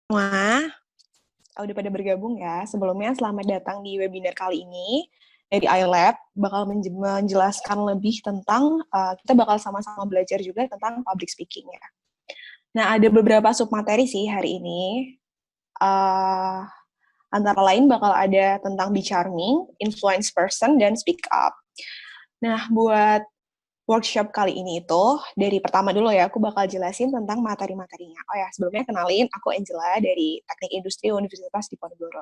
Semua, udah pada bergabung ya. Sebelumnya selamat datang di webinar kali ini. Dari iLab bakal menjelaskan lebih tentang, kita bakal sama-sama belajar juga tentang public speaking ya. Nah, ada beberapa submateri sih hari ini. Antara lain bakal ada tentang be charming, influence person, dan speak up. Nah, buat workshop kali ini itu, dari pertama dulu ya, aku bakal jelasin tentang materi-materinya. Oh ya, sebelumnya kenalin, aku Angela dari Teknik Industri Universitas Diponegoro.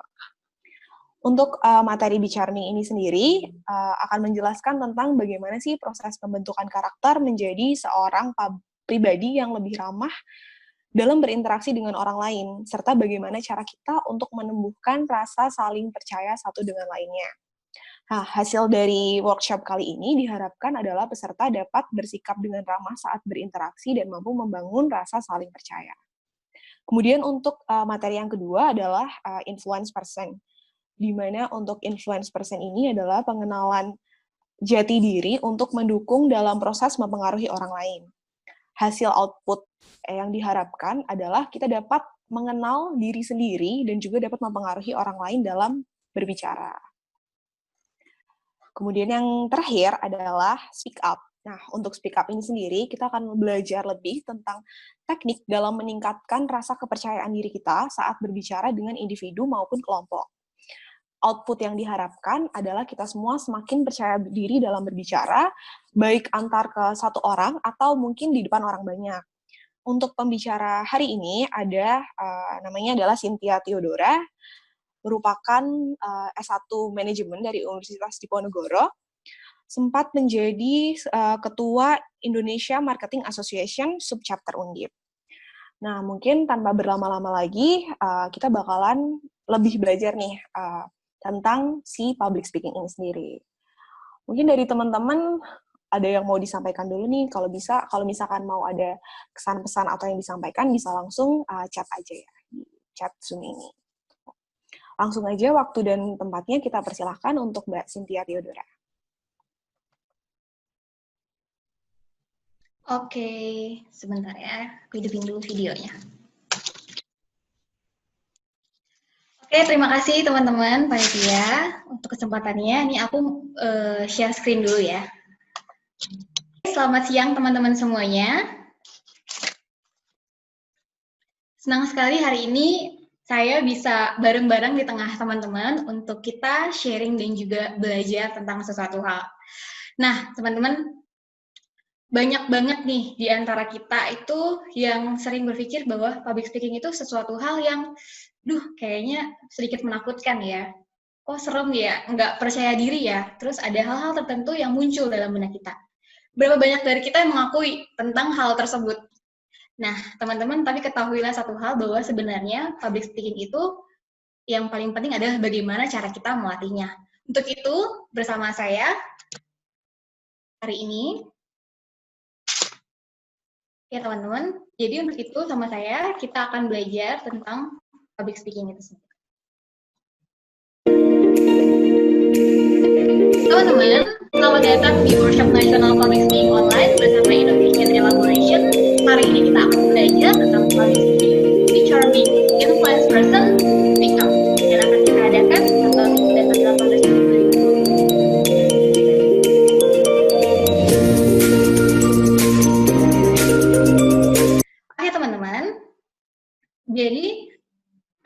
Untuk materi Be Charming ini sendiri akan menjelaskan tentang bagaimana sih proses pembentukan karakter menjadi seorang pribadi yang lebih ramah dalam berinteraksi dengan orang lain, serta bagaimana cara kita untuk menumbuhkan rasa saling percaya satu dengan lainnya. Nah, hasil dari workshop kali ini diharapkan adalah peserta dapat bersikap dengan ramah saat berinteraksi dan mampu membangun rasa saling percaya. Kemudian untuk materi yang kedua adalah influence person, di mana untuk influence person ini adalah pengenalan jati diri untuk mendukung dalam proses mempengaruhi orang lain. Hasil output yang diharapkan adalah kita dapat mengenal diri sendiri dan juga dapat mempengaruhi orang lain dalam berbicara. Kemudian yang terakhir adalah speak up. Nah, untuk speak up ini sendiri, kita akan belajar lebih tentang teknik dalam meningkatkan rasa kepercayaan diri kita saat berbicara dengan individu maupun kelompok. Output yang diharapkan adalah kita semua semakin percaya diri dalam berbicara, baik antar ke satu orang atau mungkin di depan orang banyak. Untuk pembicara hari ini ada namanya adalah Cynthia Theodora, merupakan S1 Manajemen dari Universitas Diponegoro, sempat menjadi Ketua Indonesia Marketing Association Subchapter Undip. Nah, mungkin tanpa berlama-lama lagi, kita bakalan lebih belajar nih tentang si public speaking ini sendiri. Mungkin dari teman-teman ada yang mau disampaikan dulu nih, kalau bisa, kalau misalkan mau ada kesan pesan atau yang disampaikan, bisa langsung chat aja ya, di chat Zoom ini. Langsung aja waktu dan tempatnya kita persilahkan untuk Mbak Cynthia Theodora. Oke, sebentar ya, aku hidupin dulu videonya. Oke, terima kasih teman-teman panitia untuk kesempatannya. Ini aku share screen dulu ya. Selamat siang teman-teman semuanya. Senang sekali hari ini saya bisa bareng-bareng di tengah teman-teman untuk kita sharing dan juga belajar tentang sesuatu hal. Nah, teman-teman, banyak banget nih di antara kita itu yang sering berpikir bahwa public speaking itu sesuatu hal yang, kayaknya sedikit menakutkan ya. Kok serem ya, nggak percaya diri ya. Terus ada hal-hal tertentu yang muncul dalam benak kita. Berapa banyak dari kita yang mengakui tentang hal tersebut? Nah, teman-teman, tapi ketahuilah satu hal bahwa sebenarnya public speaking itu yang paling penting adalah bagaimana cara kita melatihnya. Untuk itu, bersama saya hari ini, ya teman-teman, jadi untuk itu sama saya, kita akan belajar tentang public speaking itu sendiri. Teman-teman, selamat datang di Workshop National Public Speaking Online bersama Innovation Elaboration. Hari ini kita akan belajar tentang public speaking, be charming, influence person, speak up, yang akan kita adakan tanggal 7 dan tanggal 18 Juli. Oke teman-teman, jadi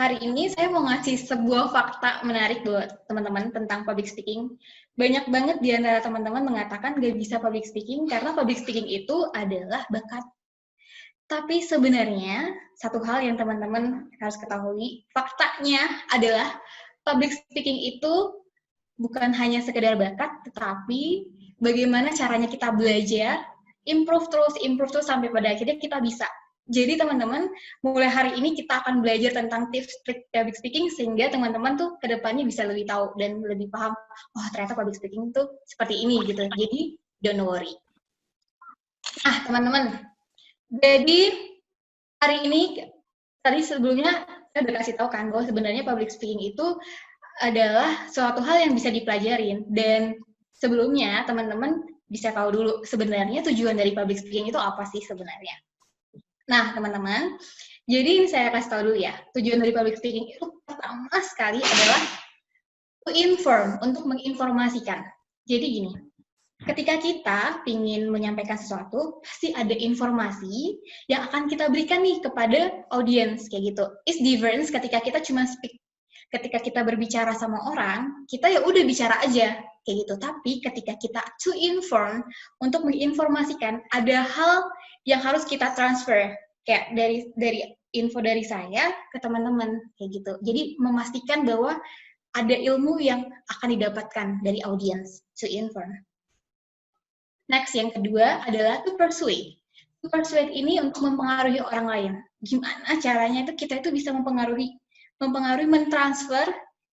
hari ini saya mau ngasih sebuah fakta menarik buat teman-teman tentang public speaking. Banyak banget di antara teman-teman mengatakan gak bisa public speaking karena public speaking itu adalah bakat. Tapi sebenarnya, satu hal yang teman-teman harus ketahui, faktanya adalah public speaking itu bukan hanya sekedar bakat, tetapi bagaimana caranya kita belajar, improve terus sampai pada akhirnya kita bisa. Jadi teman-teman, mulai hari ini kita akan belajar tentang tips trik public speaking sehingga teman-teman tuh kedepannya bisa lebih tahu dan lebih paham, oh ternyata public speaking tuh seperti ini gitu. Jadi don't worry. Teman-teman, jadi hari ini tadi sebelumnya saya udah kasih tahu kan bahwa sebenarnya public speaking itu adalah suatu hal yang bisa dipelajarin dan sebelumnya teman-teman bisa tahu dulu sebenarnya tujuan dari public speaking itu apa sih sebenarnya. Nah, teman-teman, Jadi ini saya kasih tahu dulu ya, tujuan dari public speaking itu pertama sekali adalah to inform, untuk menginformasikan. Jadi gini, ketika kita ingin menyampaikan sesuatu, pasti ada informasi yang akan kita berikan nih kepada audiens, kayak gitu. It's different ketika kita cuma speak. Ketika kita berbicara sama orang, kita ya udah bicara aja, kayak gitu. Tapi ketika kita to inform, untuk menginformasikan, ada hal yang harus kita transfer, kayak dari info dari saya ke teman-teman, kayak gitu. Jadi memastikan bahwa ada ilmu yang akan didapatkan dari audiens, to inform. Next, yang kedua adalah to persuade. To persuade ini untuk mempengaruhi orang lain. Gimana caranya itu kita itu bisa mempengaruhi, mentransfer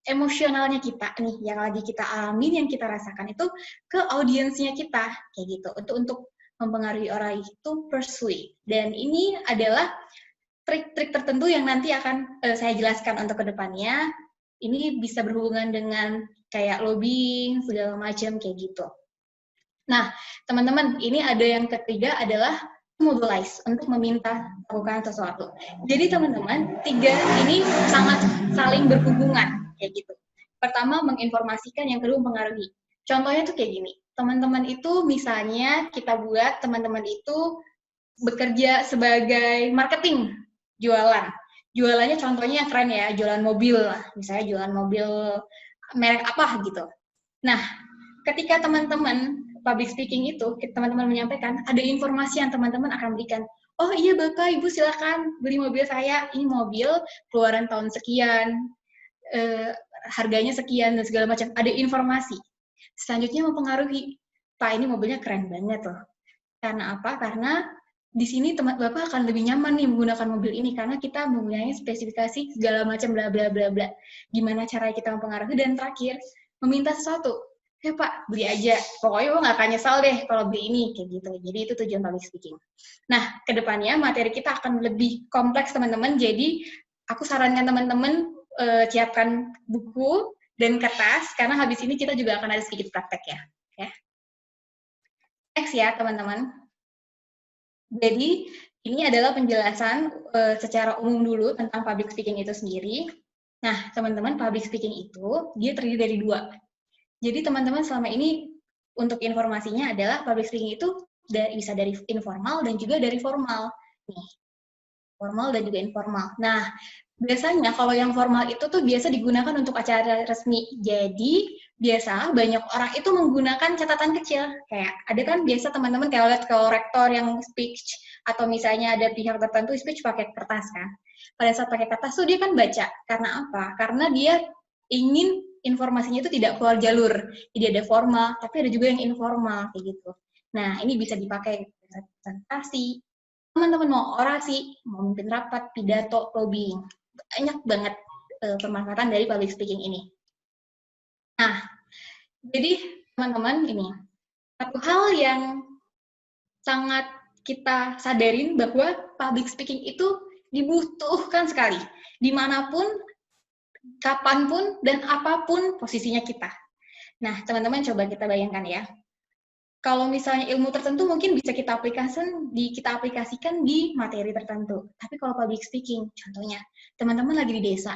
emosionalnya kita nih, yang lagi kita alamin, yang kita rasakan itu ke audiensnya kita, kayak gitu. Untuk mempengaruhi orang itu persuade. Dan ini adalah trik-trik tertentu yang nanti akan saya jelaskan untuk kedepannya. Ini bisa berhubungan dengan kayak lobbying, segala macam, kayak gitu. Nah, teman-teman, ini ada yang ketiga adalah mobilize, untuk meminta lakukan sesuatu. Jadi teman-teman, tiga ini sangat saling berhubungan, kayak gitu. Pertama, menginformasikan, yang kedua, mempengaruhi. Contohnya tuh kayak gini, teman-teman itu misalnya kita buat teman-teman itu bekerja sebagai marketing, jualan. Jualannya contohnya yang keren ya, jualan mobil, misalnya jualan mobil merek apa gitu. Nah, ketika teman-teman public speaking itu, teman-teman menyampaikan, ada informasi yang teman-teman akan berikan. Oh iya Bapak, Ibu silakan beli mobil saya. Ini mobil keluaran tahun sekian, harganya sekian, dan segala macam. Ada informasi. Selanjutnya mempengaruhi. Pak, ini mobilnya keren banget loh. Karena apa? Karena di sini Bapak akan lebih nyaman nih menggunakan mobil ini karena kita mempunyai spesifikasi segala macam bla bla bla bla. Gimana cara kita mempengaruhi, dan terakhir meminta sesuatu. Pak, beli aja. Pokoknya lo nggak akan nyesal deh kalau beli ini, kayak gitu. Jadi itu tujuan public speaking. Nah, kedepannya materi kita akan lebih kompleks, teman-teman. Jadi aku sarankan teman-teman siapkan buku dan kertas, karena habis ini kita juga akan ada sedikit praktek ya. Okay? Next ya, teman-teman. Jadi, ini adalah penjelasan secara umum dulu tentang public speaking itu sendiri. Nah, teman-teman, public speaking itu, dia terdiri dari dua. Jadi, teman-teman selama ini, untuk informasinya adalah public speaking itu bisa dari informal dan juga dari formal. Nih, formal dan juga informal. Nah, biasanya kalau yang formal itu tuh biasa digunakan untuk acara resmi. Jadi, biasa banyak orang itu menggunakan catatan kecil. Kayak ada kan biasa teman-teman kalau lihat kalau rektor yang speech atau misalnya ada pihak tertentu speech pakai kertas kan. Pada saat pakai kertas tuh dia kan baca. Karena apa? Karena dia ingin informasinya itu tidak keluar jalur. Jadi ada formal, tapi ada juga yang informal kayak gitu. Nah, ini bisa dipakai presentasi, teman-teman mau orasi, mau memimpin rapat, pidato, lobbying. Banyak banget pemanfaatan dari public speaking ini. Nah, jadi teman-teman ini, satu hal yang sangat kita sadarin bahwa public speaking itu dibutuhkan sekali. Dimanapun, kapanpun, dan apapun posisinya kita. Nah, teman-teman coba kita bayangkan ya. Kalau misalnya ilmu tertentu mungkin bisa kita aplikasikan di materi tertentu. Tapi kalau public speaking, contohnya, teman-teman lagi di desa,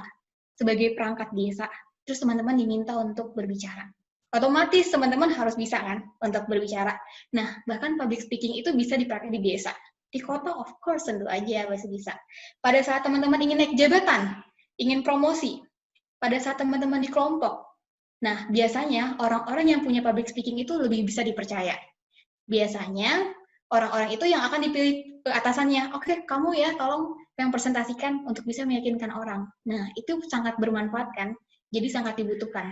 sebagai perangkat desa, terus teman-teman diminta untuk berbicara. Otomatis teman-teman harus bisa kan untuk berbicara. Nah, bahkan public speaking itu bisa dipakai di desa. Di kota, of course, tentu aja masih bisa. Pada saat teman-teman ingin naik jabatan, ingin promosi, pada saat teman-teman di kelompok, nah, biasanya orang-orang yang punya public speaking itu lebih bisa dipercaya. Biasanya orang-orang itu yang akan dipilih atasannya. Oke, kamu ya tolong yang presentasikan untuk bisa meyakinkan orang. Nah, itu sangat bermanfaat kan? Jadi sangat dibutuhkan.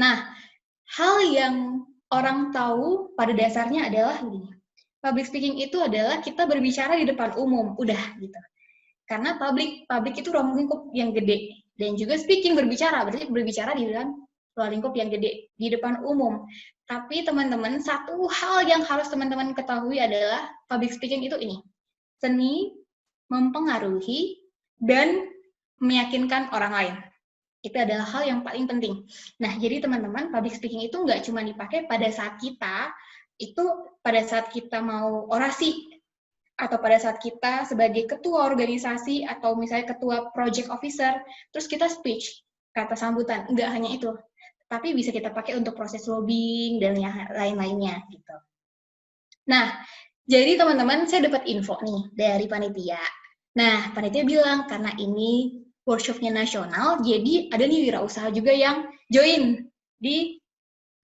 Nah, hal yang orang tahu pada dasarnya adalah begini. Public speaking itu adalah kita berbicara di depan umum, udah gitu. Karena public itu ruang lingkup yang gede. Dan juga speaking, berbicara, berarti berbicara di dalam ruang lingkup yang gede, di depan umum. Tapi teman-teman, satu hal yang harus teman-teman ketahui adalah public speaking itu ini. Seni mempengaruhi dan meyakinkan orang lain. Itu adalah hal yang paling penting. Nah, jadi teman-teman, public speaking itu nggak cuma dipakai pada saat kita mau orasi, atau pada saat kita sebagai ketua organisasi atau misalnya ketua project officer, terus kita speech, kata sambutan, nggak hanya itu, tapi bisa kita pakai untuk proses lobbying dan yang lain-lainnya gitu. Nah, jadi teman-teman, saya dapat info nih dari panitia. Nah, panitia bilang karena ini workshopnya nasional, jadi ada nih wirausaha juga yang join di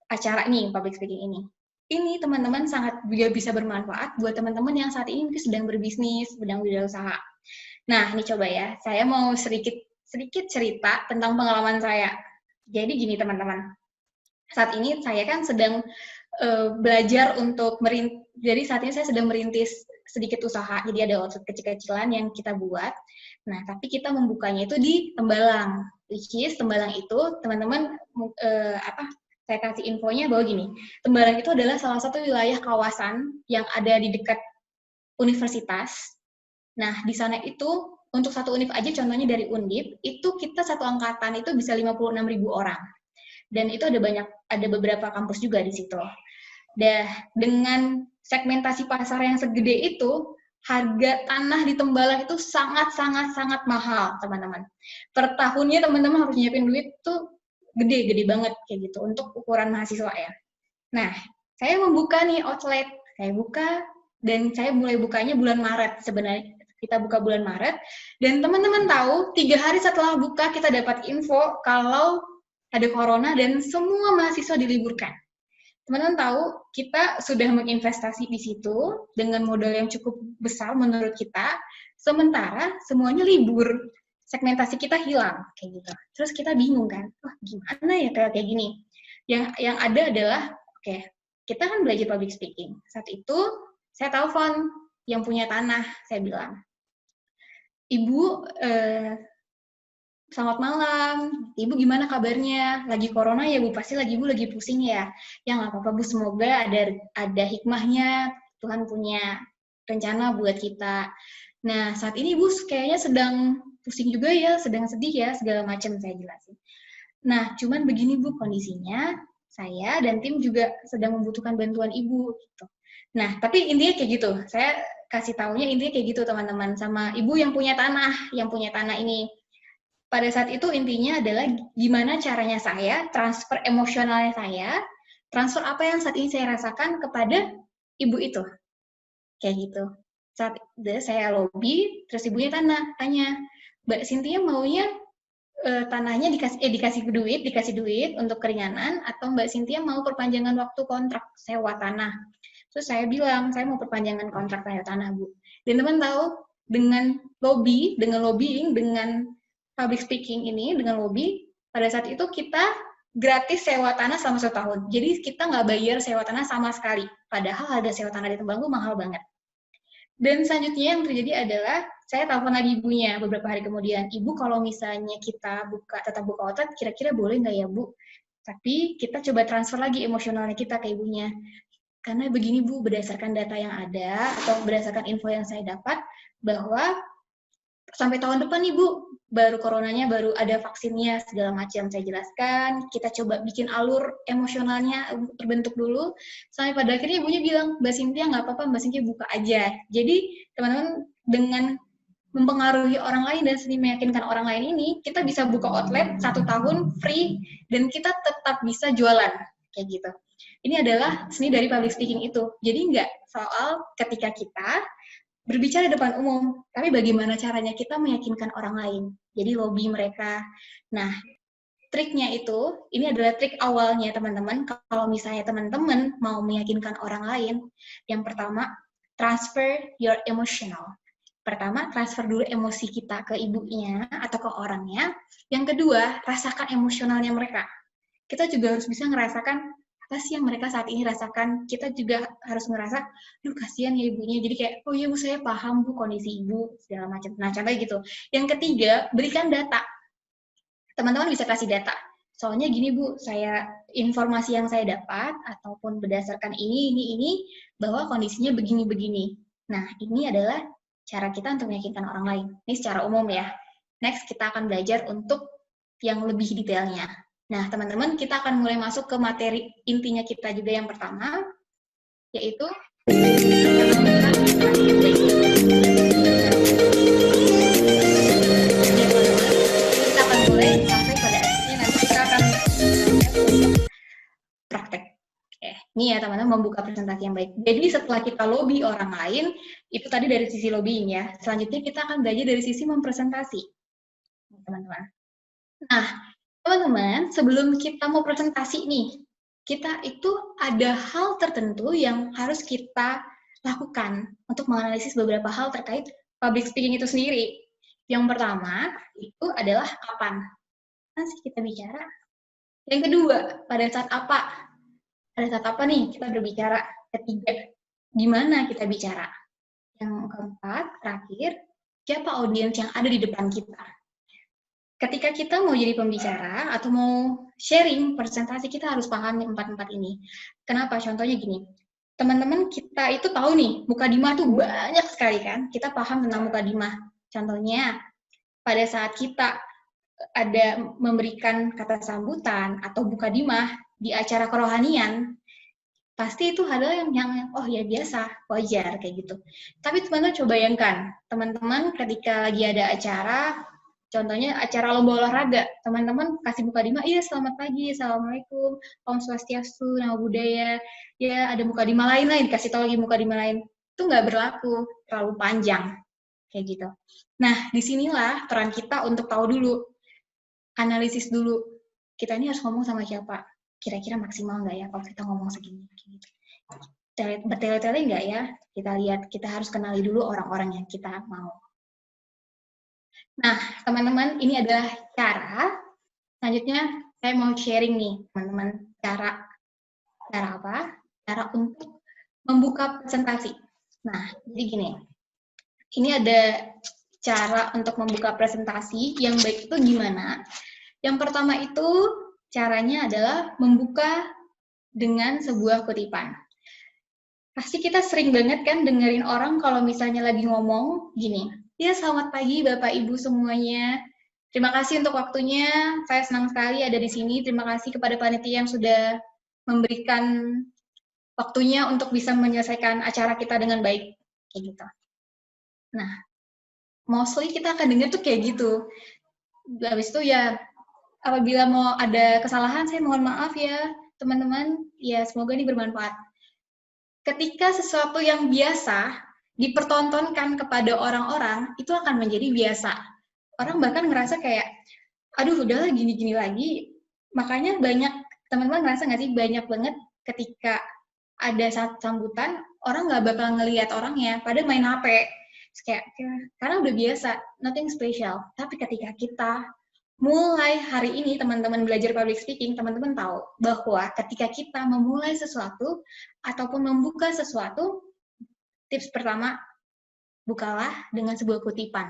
acara ini, public speaking ini. Ini teman-teman sangat juga bisa bermanfaat buat teman-teman yang saat ini mungkin sedang berbisnis, sedang wirausaha. Nah, ini coba ya, saya mau sedikit cerita tentang pengalaman saya. Jadi gini teman-teman, saat ini saya kan sedang belajar untuk jadi saat ini saya sedang merintis sedikit usaha, jadi ada outlet kecil-kecilan yang kita buat. Nah, tapi kita membukanya itu di Tembalang, which is Tembalang itu teman-teman saya kasih infonya bahwa gini, Tembalang itu adalah salah satu wilayah kawasan yang ada di dekat universitas. Nah, di sana itu untuk satu univ aja, contohnya dari Undip, itu kita satu angkatan itu bisa 56.000 orang. Dan itu ada beberapa kampus juga di situ. Dengan segmentasi pasar yang segede itu, harga tanah di Tembalang itu sangat mahal, teman-teman. Per tahunnya teman-teman harus nyiapin duit tuh gede banget kayak gitu untuk ukuran mahasiswa ya. Nah, saya membuka nih outlet, saya buka dan saya mulai bukanya bulan Maret sebenarnya. Kita buka bulan Maret dan teman-teman tahu 3 hari setelah buka kita dapat info kalau ada corona dan semua mahasiswa diliburkan. Teman-teman tahu kita sudah menginvestasi di situ dengan modal yang cukup besar menurut kita, sementara semuanya libur. Segmentasi kita hilang kayak gitu. Terus kita bingung kan, wah gimana ya kayak gini. Yang ada adalah oke, kita kan belajar public speaking. Saat itu saya telepon yang punya tanah, saya bilang, Ibu, selamat malam, Ibu gimana kabarnya? Lagi corona ya Bu, pasti Ibu lagi pusing ya. Ya nggak apa-apa Bu, semoga ada hikmahnya, Tuhan punya rencana buat kita. Nah, saat ini Bu kayaknya sedang pusing juga ya, sedang sedih ya, segala macam saya jelasin. Nah, cuman begini Bu kondisinya, saya dan tim juga sedang membutuhkan bantuan Ibu gitu. Nah, tapi intinya kayak gitu. Saya kasih taunya intinya kayak gitu teman-teman sama Ibu yang punya tanah ini. Pada saat itu intinya adalah gimana caranya saya transfer emosionalnya saya, transfer apa yang saat ini saya rasakan kepada Ibu itu. Kayak gitu. Saat itu saya lobby, terus ibunya tanya, Mbak Cynthia maunya tanahnya dikasih duit untuk keringanan, atau Mbak Cynthia mau perpanjangan waktu kontrak sewa tanah. Terus saya bilang, saya mau perpanjangan kontrak sewa tanah, Bu. Dan teman tahu, dengan lobbying, dengan public speaking ini, dengan lobby, pada saat itu kita gratis sewa tanah selama 1 tahun. Jadi kita nggak bayar sewa tanah sama sekali. Padahal harga sewa tanah di Tembalang mahal banget. Dan selanjutnya yang terjadi adalah saya telepon lagi ibunya beberapa hari kemudian. Ibu, kalau misalnya kita tetap buka outlet, kira-kira boleh nggak ya Bu? Tapi kita coba transfer lagi emosionalnya kita ke ibunya. Karena begini Bu, berdasarkan data yang ada atau berdasarkan info yang saya dapat, bahwa sampai tahun depan nih Bu, baru coronanya baru ada vaksinnya segala macam saya jelaskan, kita coba bikin alur emosionalnya terbentuk dulu, sampai pada akhirnya ibunya bilang, Mbak Cynthia nggak apa-apa, Mbak Cynthia buka aja. Jadi teman-teman dengan mempengaruhi orang lain dan seni meyakinkan orang lain ini, kita bisa buka outlet 1 tahun free dan kita tetap bisa jualan kayak gitu. Ini adalah seni dari public speaking itu. Jadi nggak soal ketika kita berbicara di depan umum, tapi bagaimana caranya kita meyakinkan orang lain. Jadi lobby mereka. Nah, triknya itu, ini adalah trik awalnya teman-teman. Kalau misalnya teman-teman mau meyakinkan orang lain, yang pertama, transfer your emotional. Pertama, transfer dulu emosi kita ke ibunya atau ke orangnya. Yang kedua, rasakan emosionalnya mereka. Kita juga harus bisa ngerasakan apa sih yang mereka saat ini rasakan. Kita juga harus ngerasa, duh kasihan ya ibunya. Jadi kayak, oh iya Bu, saya paham Bu kondisi ibu, segala macam. Nah, contohnya gitu. Yang ketiga, berikan data. Teman-teman bisa kasih data. Soalnya gini Bu, informasi yang saya dapat, ataupun berdasarkan ini, bahwa kondisinya begini-begini. Nah, ini adalah cara kita untuk meyakinkan orang lain. Ini secara umum ya. Next, kita akan belajar untuk yang lebih detailnya. Nah, teman-teman, kita akan mulai masuk ke materi intinya kita juga yang pertama, yaitu membuka presentasi yang baik. Jadi setelah kita lobby orang lain, itu tadi dari sisi lobbying ya. Selanjutnya kita akan belajar dari sisi mempresentasi, teman-teman. Nah, teman-teman, sebelum kita mau presentasi nih, kita itu ada hal tertentu yang harus kita lakukan untuk menganalisis beberapa hal terkait public speaking itu sendiri. Yang pertama, itu adalah kapan sih kita bicara. Yang kedua, pada saat apa? Pada saat apa nih kita berbicara? Ketiga, gimana kita bicara? Yang keempat, terakhir, siapa audiens yang ada di depan kita? Ketika kita mau jadi pembicara atau mau sharing presentasi, kita harus paham empat-empat ini. Kenapa? Contohnya gini, teman-teman kita itu tahu nih, mukadimah tuh banyak sekali kan, kita paham tentang mukadimah. Contohnya, pada saat kita ada memberikan kata sambutan atau mukadimah di acara kerohanian, pasti itu hal yang oh ya biasa, wajar kayak gitu. Tapi teman-teman coba bayangkan, teman-teman ketika lagi ada acara, contohnya acara lomba olahraga, teman-teman kasih mukadimah, iya selamat pagi, assalamualaikum, om swastiastu, nama budaya, ya ada mukadimah lain, kasih tahu lagi mukadimah lain, itu nggak berlaku, terlalu panjang, kayak gitu. Nah, disinilah peran kita untuk tahu dulu, analisis dulu, kita ini harus ngomong sama siapa, kira-kira maksimal nggak ya kalau kita ngomong segini, gitu. Bertele-tele nggak ya, kita lihat, kita harus kenali dulu orang-orang yang kita mau. Nah, teman-teman, ini adalah cara. Selanjutnya, saya mau sharing nih, teman-teman, cara apa? Cara untuk membuka presentasi. Nah, jadi gini, ini ada cara untuk membuka presentasi yang baik itu gimana? Yang pertama itu, caranya adalah membuka dengan sebuah kutipan. Pasti kita sering banget kan dengerin orang kalau misalnya lagi ngomong gini, ya selamat pagi Bapak Ibu semuanya, terima kasih untuk waktunya, saya senang sekali ada di sini, terima kasih kepada panitia yang sudah memberikan waktunya untuk bisa menyelesaikan acara kita dengan baik, kayak gitu. Nah, mostly kita akan dengar tuh kayak gitu. Habis itu ya, apabila mau ada kesalahan, saya mohon maaf ya teman-teman, ya semoga ini bermanfaat. Ketika sesuatu yang biasa dipertontonkan kepada orang-orang, itu akan menjadi biasa. Orang bahkan ngerasa kayak, aduh udahlah gini-gini lagi. Makanya banyak, teman-teman ngerasa nggak sih, banyak banget ketika ada saat sambutan, orang nggak bakal ngelihat orangnya, pada main HP. Kayak, karena udah biasa, nothing special. Tapi ketika kita mulai hari ini teman-teman belajar public speaking, teman-teman tahu bahwa ketika kita memulai sesuatu ataupun membuka sesuatu, tips pertama, bukalah dengan sebuah kutipan.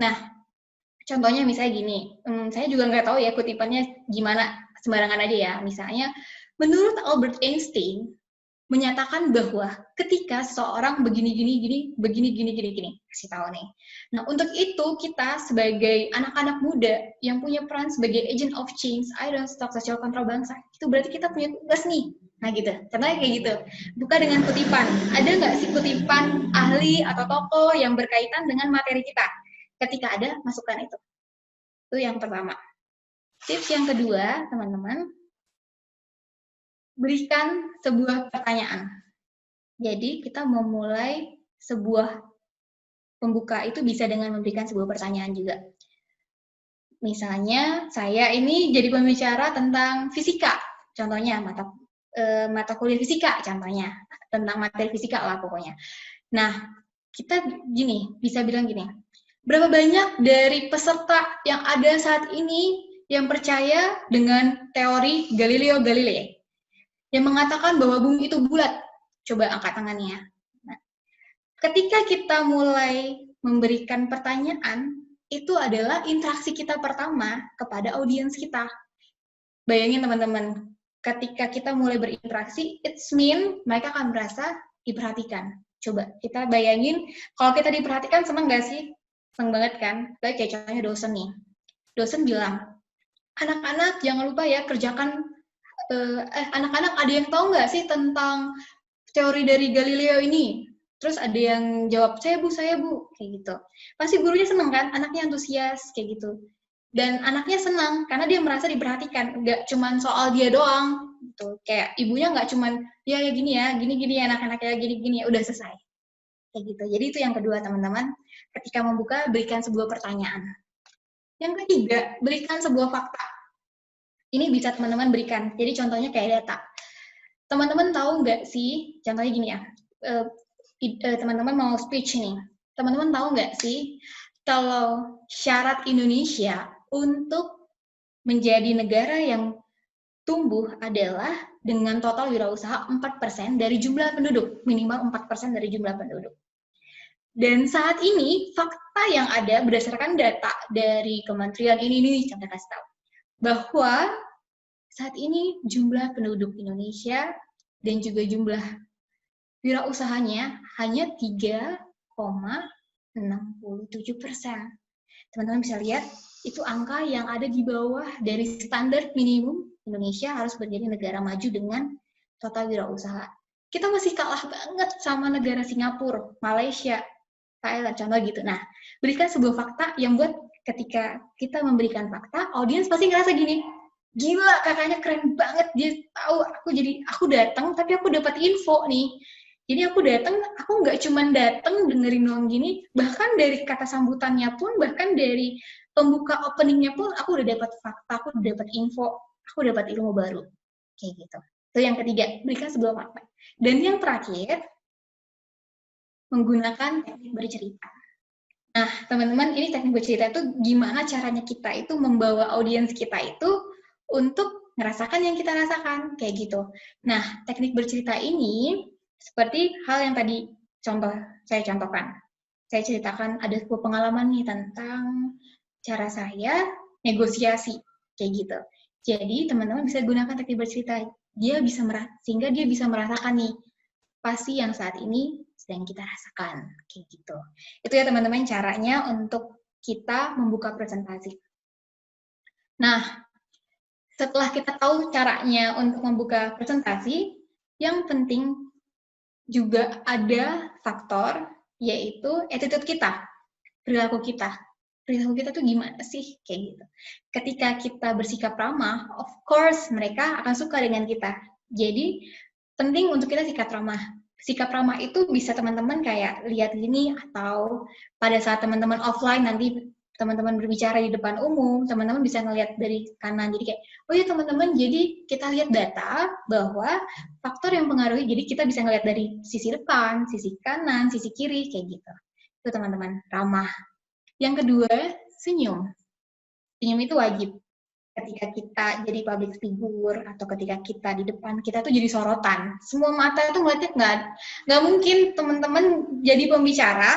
Nah, contohnya misalnya gini, saya juga nggak tahu ya kutipannya gimana, sembarangan aja ya. Misalnya, menurut Albert Einstein, menyatakan bahwa ketika seseorang begini, kasih tahu nih. Nah, untuk itu kita sebagai anak-anak muda yang punya peran sebagai agent of change, idol stok sosial kontrol bangsa, itu berarti kita punya tugas nih. Nah gitu, contohnya kayak gitu. Buka dengan kutipan. Ada nggak sih kutipan ahli atau tokoh yang berkaitan dengan materi kita? Ketika ada, masukkan itu. Itu yang pertama. Tips yang kedua, teman-teman, berikan sebuah pertanyaan. Jadi kita memulai sebuah pembuka itu bisa dengan memberikan sebuah pertanyaan juga. Misalnya saya ini jadi pembicara tentang fisika, contohnya mata kuliah fisika, contohnya tentang materi fisika lah pokoknya. Nah kita gini bisa bilang gini, berapa banyak dari peserta yang ada saat ini yang percaya dengan teori Galileo Galilei yang mengatakan bahwa bumi itu bulat? Coba angkat tangannya. Nah, ketika kita mulai memberikan pertanyaan, itu adalah interaksi kita pertama kepada audiens kita. Bayangin teman-teman, ketika kita mulai berinteraksi, it's mean mereka akan merasa diperhatikan. Coba kita bayangin, kalau kita diperhatikan senang nggak sih? Senang banget kan? Kayak contohnya dosen nih. Dosen bilang, anak-anak jangan lupa ya kerjakan anak-anak ada yang tahu nggak sih tentang teori dari Galileo ini? Terus ada yang jawab, saya bu, kayak gitu. Pasti gurunya seneng kan, anaknya antusias, kayak gitu. Dan anaknya senang, karena dia merasa diperhatikan. Nggak cuma soal dia doang, gitu. Kayak ibunya nggak cuman ya gini ya, gini anak-anaknya gini ya, udah selesai. Kayak gitu. Jadi itu yang kedua teman-teman, ketika membuka berikan sebuah pertanyaan. Yang ketiga, berikan sebuah fakta. Ini bisa teman-teman berikan. Jadi contohnya kayak data. Teman-teman tahu nggak sih, contohnya gini ya, teman-teman mau speech nih. Teman-teman tahu nggak sih kalau syarat Indonesia untuk menjadi negara yang tumbuh adalah dengan total wirausaha 4% dari jumlah penduduk, minimal 4% dari jumlah penduduk. Dan saat ini, fakta yang ada berdasarkan data dari kementerian ini saya kasih tahu, bahwa saat ini jumlah penduduk Indonesia dan juga jumlah wirausahanya hanya 3,67%. Teman-teman bisa lihat, itu angka yang ada di bawah dari standar minimum Indonesia harus menjadi negara maju dengan total wirausaha. Kita masih kalah banget sama negara Singapura, Malaysia, Thailand, contoh gitu. Nah, berikan sebuah fakta yang buat ketika kita memberikan fakta, audiens pasti ngerasa gini, gila kakaknya keren banget, dia tahu aku datang tapi aku dapat info nih. Jadi aku datang, aku nggak cuma datang dengerin doang gini, bahkan dari kata sambutannya pun, bahkan dari pembuka openingnya pun, aku udah dapat fakta, aku udah dapat info, aku dapat ilmu baru. Kayak gitu. Itu yang ketiga, berikan sebuah fakta. Dan yang terakhir, menggunakan teknik bercerita. Nah, teman-teman, ini teknik bercerita itu gimana caranya kita itu membawa audiens kita itu untuk merasakan yang kita rasakan, kayak gitu. Nah, teknik bercerita ini seperti hal yang tadi saya contohkan. Saya ceritakan ada sebuah pengalaman nih tentang cara saya negosiasi, kayak gitu. Jadi, teman-teman bisa gunakan teknik bercerita. Sehingga dia bisa merasakan nih, pasti yang saat ini sedang kita rasakan, kayak gitu. Itu ya teman-teman caranya untuk kita membuka presentasi. Nah, setelah kita tahu caranya untuk membuka presentasi, yang penting juga ada faktor, yaitu attitude kita, perilaku kita. Perilaku kita tuh gimana sih? Kayak gitu. Ketika kita bersikap ramah, of course mereka akan suka dengan kita. Jadi, penting untuk kita sikap ramah. Sikap ramah itu bisa teman-teman kayak lihat gini, atau pada saat teman-teman offline nanti teman-teman berbicara di depan umum, teman-teman bisa ngelihat dari kanan. Jadi kayak, oh ya teman-teman, jadi kita lihat data bahwa faktor yang mempengaruhi, jadi kita bisa ngelihat dari sisi depan, sisi kanan, sisi kiri, kayak gitu. Itu teman-teman, ramah. Yang kedua, senyum. Senyum itu wajib. Ketika kita jadi public figure atau ketika kita di depan, kita tuh jadi sorotan. Semua mata itu ngeliatnya nggak mungkin teman-teman jadi pembicara,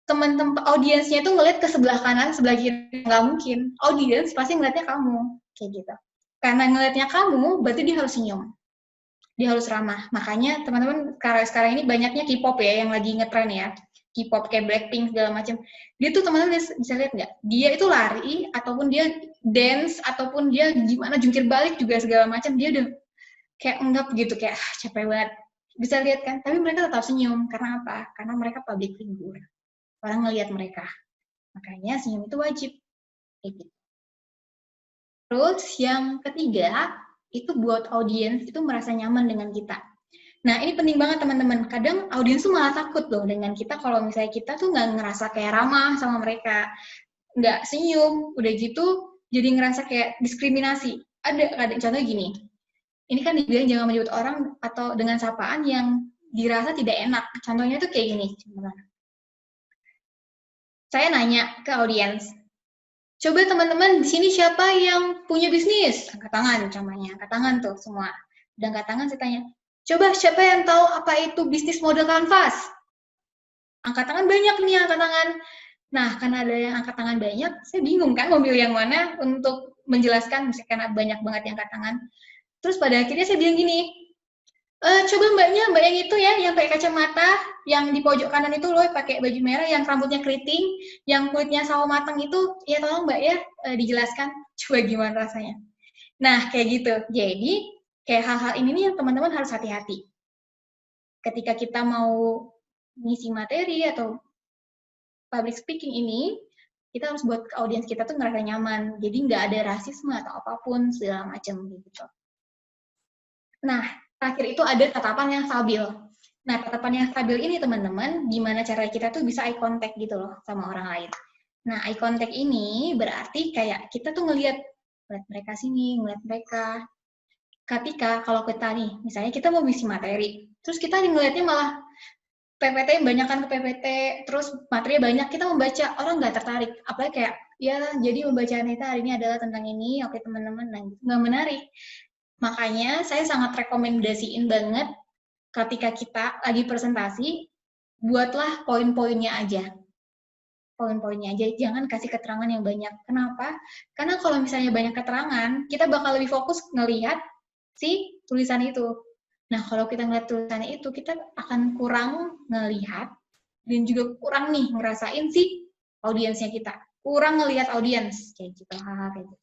teman-teman audiensnya itu ngeliat ke sebelah kanan, sebelah kiri, nggak mungkin. Audiens pasti ngeliatnya kamu, kayak gitu. Karena ngeliatnya kamu, berarti dia harus senyum. Dia harus ramah. Makanya teman-teman sekarang ini banyaknya K-pop ya, yang lagi ngetren ya. K-pop kayak Blackpink segala macam. Dia tuh teman-teman bisa lihat nggak? Dia itu lari ataupun dia dance ataupun dia gimana jungkir balik juga segala macam, dia udah kayak enggak gitu, kayak capek banget. Bisa lihat kan? Tapi mereka tetap senyum. Karena apa? Karena mereka public figure. Orang ngelihat mereka. Makanya senyum itu wajib. Kayak gitu. Terus yang ketiga, itu buat audiens itu merasa nyaman dengan kita. Nah, ini penting banget teman-teman. Kadang audiens tuh malah takut loh dengan kita kalau misalnya kita tuh nggak ngerasa kayak ramah sama mereka. Nggak senyum, udah gitu jadi ngerasa kayak diskriminasi. Ada contoh gini, ini kan dibilang jangan menyebut orang atau dengan sapaan yang dirasa tidak enak. Contohnya tuh kayak gini, teman-teman. Saya nanya ke audiens, coba teman-teman di sini siapa yang punya bisnis? Angkat tangan, contohnya. Angkat tangan tuh semua. Udah angkat tangan, saya tanya, coba siapa yang tahu apa itu bisnis model kanvas? Angkat tangan banyak nih, angkat tangan. Nah, karena ada yang angkat tangan banyak, saya bingung kan mau pilih yang mana untuk menjelaskan, misalkan karena banyak banget yang angkat tangan. Terus pada akhirnya saya bilang gini, coba mbak yang itu ya, yang pakai kacamata, yang di pojok kanan itu loh, pakai baju merah, yang rambutnya keriting, yang kulitnya sawo matang itu, ya tolong mbak ya, dijelaskan, coba gimana rasanya. Nah, kayak gitu. Jadi, kayak hal-hal ini nih yang teman-teman harus hati-hati. Ketika kita mau ngisi materi atau public speaking ini, kita harus buat audiens kita tuh ngerasa nyaman. Jadi nggak ada rasisme atau apapun segala macam gitu. Nah, terakhir itu ada tatapan yang stabil. Nah, tatapan yang stabil ini teman-teman, gimana cara kita tuh bisa eye contact gitu loh sama orang lain. Nah, eye contact ini berarti kayak kita tuh ngelihat mereka sini, ngeliat mereka. Ketika kalau kita nih, misalnya kita mau ngisi materi, terus kita ngelihatnya malah PPT banyak kan ke PPT, terus materinya banyak, kita membaca, orang nggak tertarik. Apalagi kayak, ya jadi pembacaan kita hari ini adalah tentang ini, oke teman-teman, nah nggak menarik. Makanya saya sangat rekomendasiin banget ketika kita lagi presentasi, buatlah poin-poinnya aja. Poin-poinnya aja, jangan kasih keterangan yang banyak. Kenapa? Karena kalau misalnya banyak keterangan, kita bakal lebih fokus ngelihat si tulisan itu. Nah, kalau kita ngeliat tulisannya itu, kita akan kurang ngelihat dan juga kurang nih ngerasain si audiensnya kita. Kurang ngelihat audiens, kayak gitu. Kayak gitu.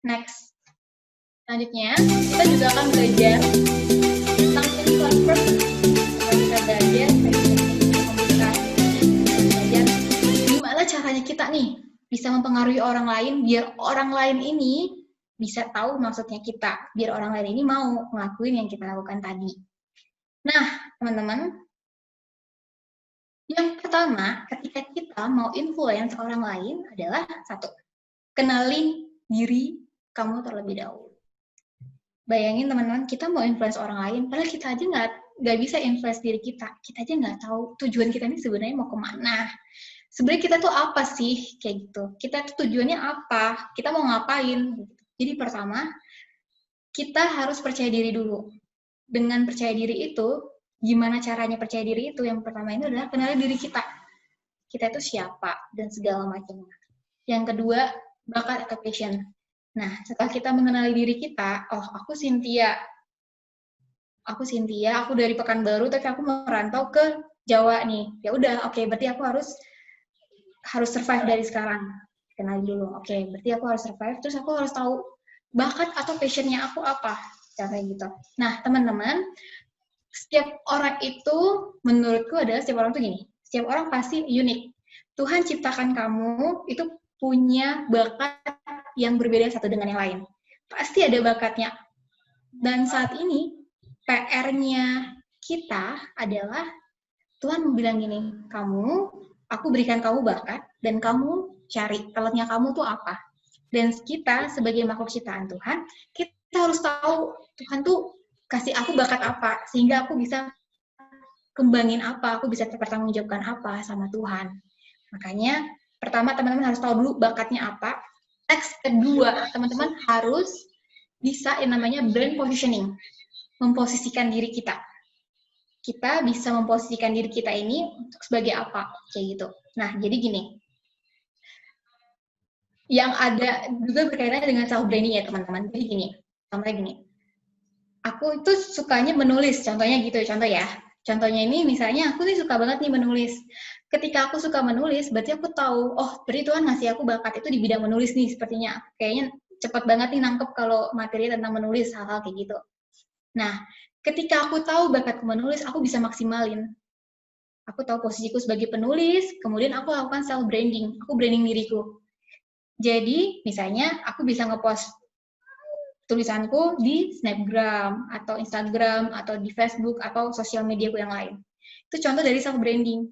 Next. Selanjutnya, kita juga akan belajar tentang influence person. Kita belajar gimana caranya kita nih bisa mempengaruhi orang lain biar orang lain ini bisa tahu maksudnya kita, biar orang lain ini mau ngelakuin yang kita lakukan tadi. Nah, teman-teman, yang pertama ketika kita mau influence orang lain adalah satu, kenali diri kamu terlebih dahulu. Bayangin teman-teman, kita mau influence orang lain, padahal kita aja nggak bisa influence diri kita. Kita aja nggak tahu tujuan kita ini sebenarnya mau kemana. Sebenarnya kita tuh apa sih, kayak gitu. Kita tuh tujuannya apa, kita mau ngapain. Jadi pertama, kita harus percaya diri dulu. Dengan percaya diri itu, gimana caranya percaya diri itu? Yang pertama ini adalah kenali diri kita. Kita itu siapa, dan segala macamnya. Yang kedua, bakat atau passion. Nah, setelah kita mengenali diri kita, oh aku Cynthia, aku dari Pekanbaru, tapi aku merantau ke Jawa nih. Ya udah, oke, berarti aku harus survive dari sekarang. Kenali dulu, oke, berarti aku harus survive, terus aku harus tahu bakat atau passionnya aku apa, kayak gitu. Nah, teman-teman, setiap orang itu, menurutku adalah setiap orang tuh gini, setiap orang pasti unik. Tuhan ciptakan kamu itu punya bakat yang berbeda satu dengan yang lain. Pasti ada bakatnya. Dan saat ini, PR-nya kita adalah, Tuhan bilang gini, aku berikan kamu bakat, dan kamu cari talentnya kamu tuh apa. Dan kita sebagai makhluk ciptaan Tuhan, kita harus tahu Tuhan tuh kasih aku bakat apa, sehingga aku bisa kembangin apa, aku bisa pertanggungjawabkan apa sama Tuhan. Makanya, pertama teman-teman harus tahu dulu bakatnya apa. Next, kedua, teman-teman harus bisa yang namanya brand positioning, memposisikan diri kita. Kita bisa memposisikan diri kita ini sebagai apa, kayak gitu. Nah, jadi gini, yang ada juga berkaitan dengan self branding ya teman-teman. Jadi gini, contohnya gini, aku itu sukanya menulis, contohnya gitu, contoh ya. Contohnya ini misalnya aku nih suka banget nih menulis. Ketika aku suka menulis, berarti aku tahu, oh berarti Tuhan ngasih aku bakat itu di bidang menulis nih, sepertinya. Kayaknya cepat banget nih nangkep kalau materi tentang menulis, hal-hal kayak gitu. Nah, ketika aku tahu bakatku menulis, aku bisa maksimalin. Aku tahu posisiku sebagai penulis, kemudian aku lakukan self-branding, aku branding diriku. Jadi, misalnya aku bisa ngepost tulisanku di Snapgram, atau Instagram, atau di Facebook, atau sosial mediaku yang lain. Itu contoh dari self-branding.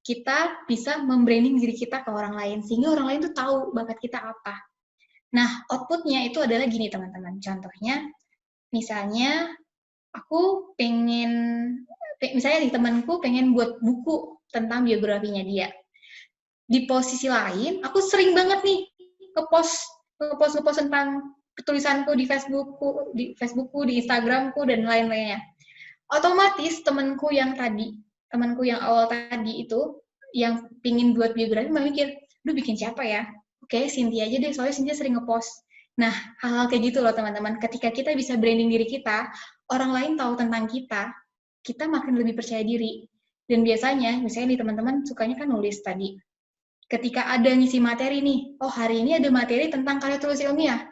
Kita bisa membranding diri kita ke orang lain, sehingga orang lain tuh tahu bakat kita apa. Nah, output-nya itu adalah gini teman-teman. Contohnya, misalnya aku misalnya di temanku pengen buat buku tentang biografinya dia. Di posisi lain, aku sering banget nih ngepost tentang tulisanku di Facebookku, di Instagramku, dan lain-lainnya. Otomatis temanku yang awal tadi itu, yang pingin buat biografi, mikir, lu bikin siapa ya? Oke, Cynthia aja deh, soalnya Cynthia sering ngepost. Nah, hal-hal kayak gitu loh teman-teman. Ketika kita bisa branding diri kita, orang lain tahu tentang kita makin lebih percaya diri. Dan biasanya, misalnya nih teman-teman sukanya kan nulis tadi. Ketika ada ngisi materi nih, oh hari ini ada materi tentang karya tulis ilmiah.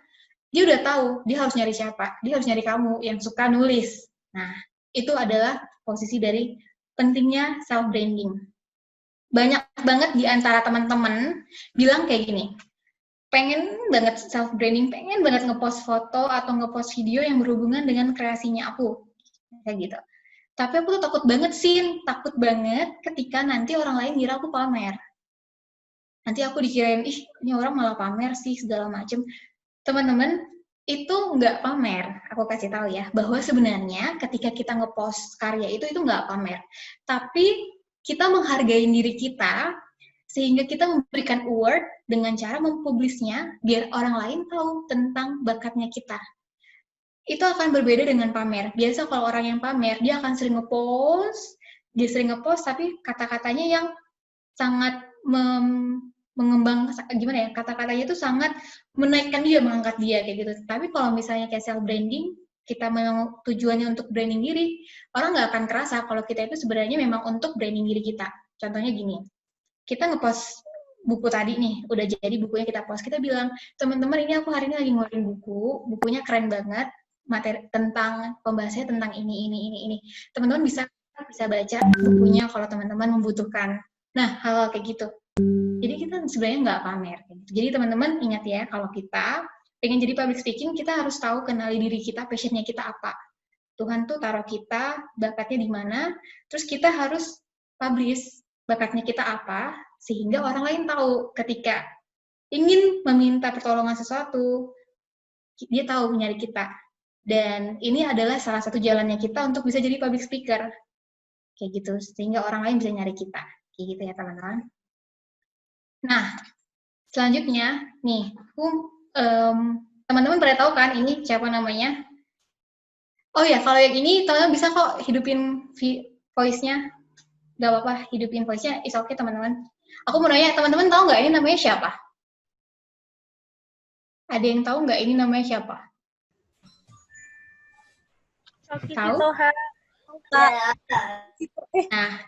Dia udah tahu, dia harus nyari siapa? Dia harus nyari kamu yang suka nulis. Nah, itu adalah posisi dari pentingnya self-branding. Banyak banget di antara teman-teman bilang kayak gini, pengen banget self branding, pengen banget ngepost foto atau ngepost video yang berhubungan dengan kreasinya aku, kayak gitu. Tapi aku tuh takut banget sih, takut banget ketika nanti orang lain ngira aku pamer. Nanti aku dikirain, ih ini orang malah pamer sih segala macem. Teman-teman, itu nggak pamer. Aku kasih tahu ya, bahwa sebenarnya ketika kita ngepost karya itu nggak pamer. Tapi kita menghargai diri kita, sehingga kita memberikan award dengan cara mempublisnya biar orang lain tahu tentang bakatnya kita. Itu akan berbeda dengan pamer. Biasa kalau orang yang pamer, dia akan sering ngepost, tapi kata-katanya yang sangat mengembang, gimana ya, kata-katanya itu sangat menaikkan dia, mengangkat dia, kayak gitu. Tapi kalau misalnya kayak self-branding, kita memang tujuannya untuk branding diri, orang nggak akan kerasa kalau kita itu sebenarnya memang untuk branding diri kita. Contohnya gini, kita ngepost buku tadi nih, udah jadi bukunya kita post, kita bilang, teman-teman ini aku hari ini lagi ngeluarin buku, bukunya keren banget, materi tentang pembahasannya tentang ini. Teman-teman bisa baca bukunya kalau teman-teman membutuhkan. Nah, hal-hal kayak gitu. Jadi kita sebenarnya nggak pamer. Jadi teman-teman ingat ya, kalau kita pengen jadi public speaking, kita harus tahu kenali diri kita, passionnya kita apa. Tuhan tuh taruh kita, bakatnya di mana, terus kita harus publish bakatnya kita apa, sehingga orang lain tahu ketika ingin meminta pertolongan sesuatu, dia tahu nyari kita. Dan ini adalah salah satu jalannya kita untuk bisa jadi public speaker. Kayak gitu, sehingga orang lain bisa nyari kita. Kayak gitu ya teman-teman. Nah, selanjutnya, nih, teman-teman pada tahu kan ini siapa namanya? Oh ya, kalau yang ini teman-teman bisa kok hidupin voice-nya. Gak apa-apa, hidupin voice-nya, is okay teman-teman. Aku mau nanya, teman-teman tahu nggak ini namanya siapa? Ada yang tahu nggak ini namanya siapa? Tahu? Nah,